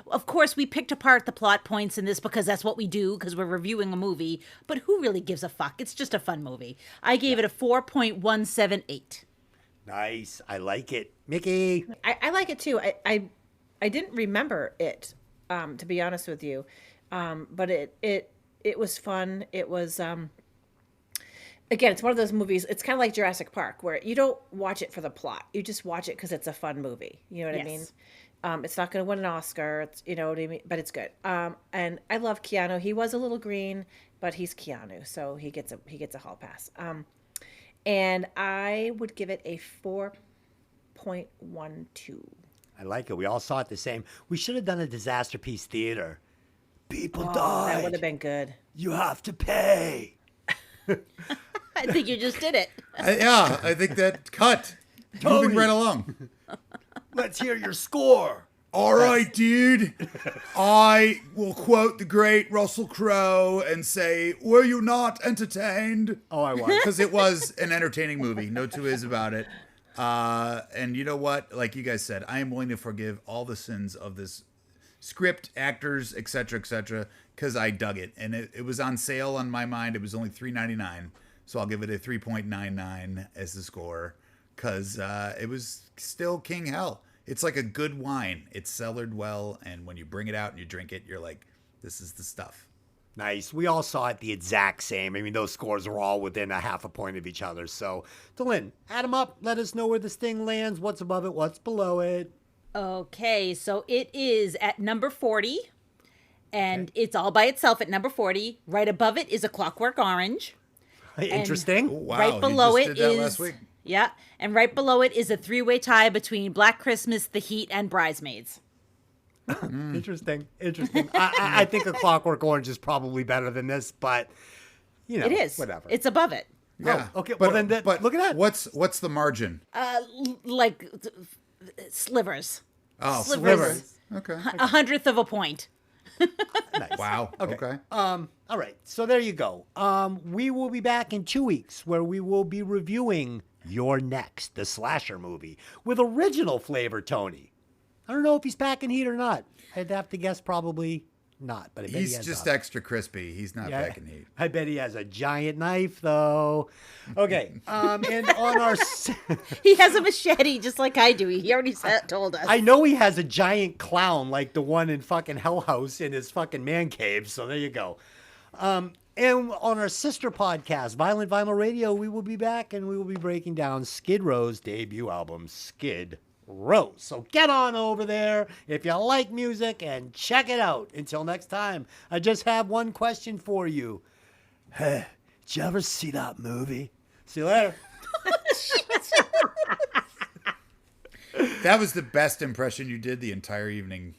of course, we picked apart the plot points in this because that's what we do, because we're reviewing a movie. But who really gives a fuck? It's just a fun movie. I gave it a 4.178. Nice. I like it. Mikki. I like it too. I didn't remember it, to be honest with you, but it was fun. It was again, it's one of those movies. It's kind of like Jurassic Park, where you don't watch it for the plot. You just watch it because it's a fun movie. You know what I mean? Yes. It's not going to win an Oscar. It's, you know what I mean? But it's good. And I love Keanu. He was a little green, but he's Keanu, so he gets a hall pass. And I would give it a 4.12. I like it. We all saw it the same. We should have done a disaster piece theater. People That died. would have been good. You have to pay. I think you just did it. I think that cut. Tony. Moving right along. Let's hear your score. All right, dude. I will quote the great Russell Crowe and say, "Were you not entertained?" Oh, I was. Because it was an entertaining movie. No two ways about it. And you know what? Like you guys said, I am willing to forgive all the sins of this script, actors, etc., because I dug it. And it was on sale on my mind. It was only $3.99. So I'll give it a 3.99 as the score, because it was still king hell. It's like a good wine. It's cellared well, and when you bring it out and you drink it, you're like, this is the stuff. Nice. We all saw it the exact same. I mean, those scores were all within a half a point of each other. So, Delyn, add them up. Let us know where this thing lands. What's above it? What's below it? Okay, so it is at number 40, and it's all by itself at number 40. Right above it is A Clockwork Orange. Interesting. Oh, wow. Right below you just it did that is last week. yeah, and right below it is a three-way tie between Black Christmas, The Heat, and Bridesmaids. Interesting. I think A Clockwork Orange is probably better than this, but, you know, It is. whatever. It's above it. Yeah. okay, well then but look at that. What's the margin? Like slivers. Oh, Slivers. Okay. 100th of a point. Nice. Wow. Okay. All right, so there you go. We will be back in 2 weeks where we will be reviewing Your Next, the slasher movie, with original flavor Tony. I don't know if he's packing heat or not. I'd have to guess probably not, but I bet he He's has just a- extra crispy. He's not packing heat. I bet he has a giant knife, though. Okay, and on our... He has a machete just like I do. He already told us. I know he has a giant clown like the one in fucking Hell House in his fucking man cave, so there you go. And on our sister podcast, Violent Vinyl Radio, we will be back and we will be breaking down Skid Row's debut album, Skid Row. So get on over there if you like music and check it out. Until next time, I just have one question for you. Hey, did you ever see that movie? See you later. That was the best impression you did the entire evening.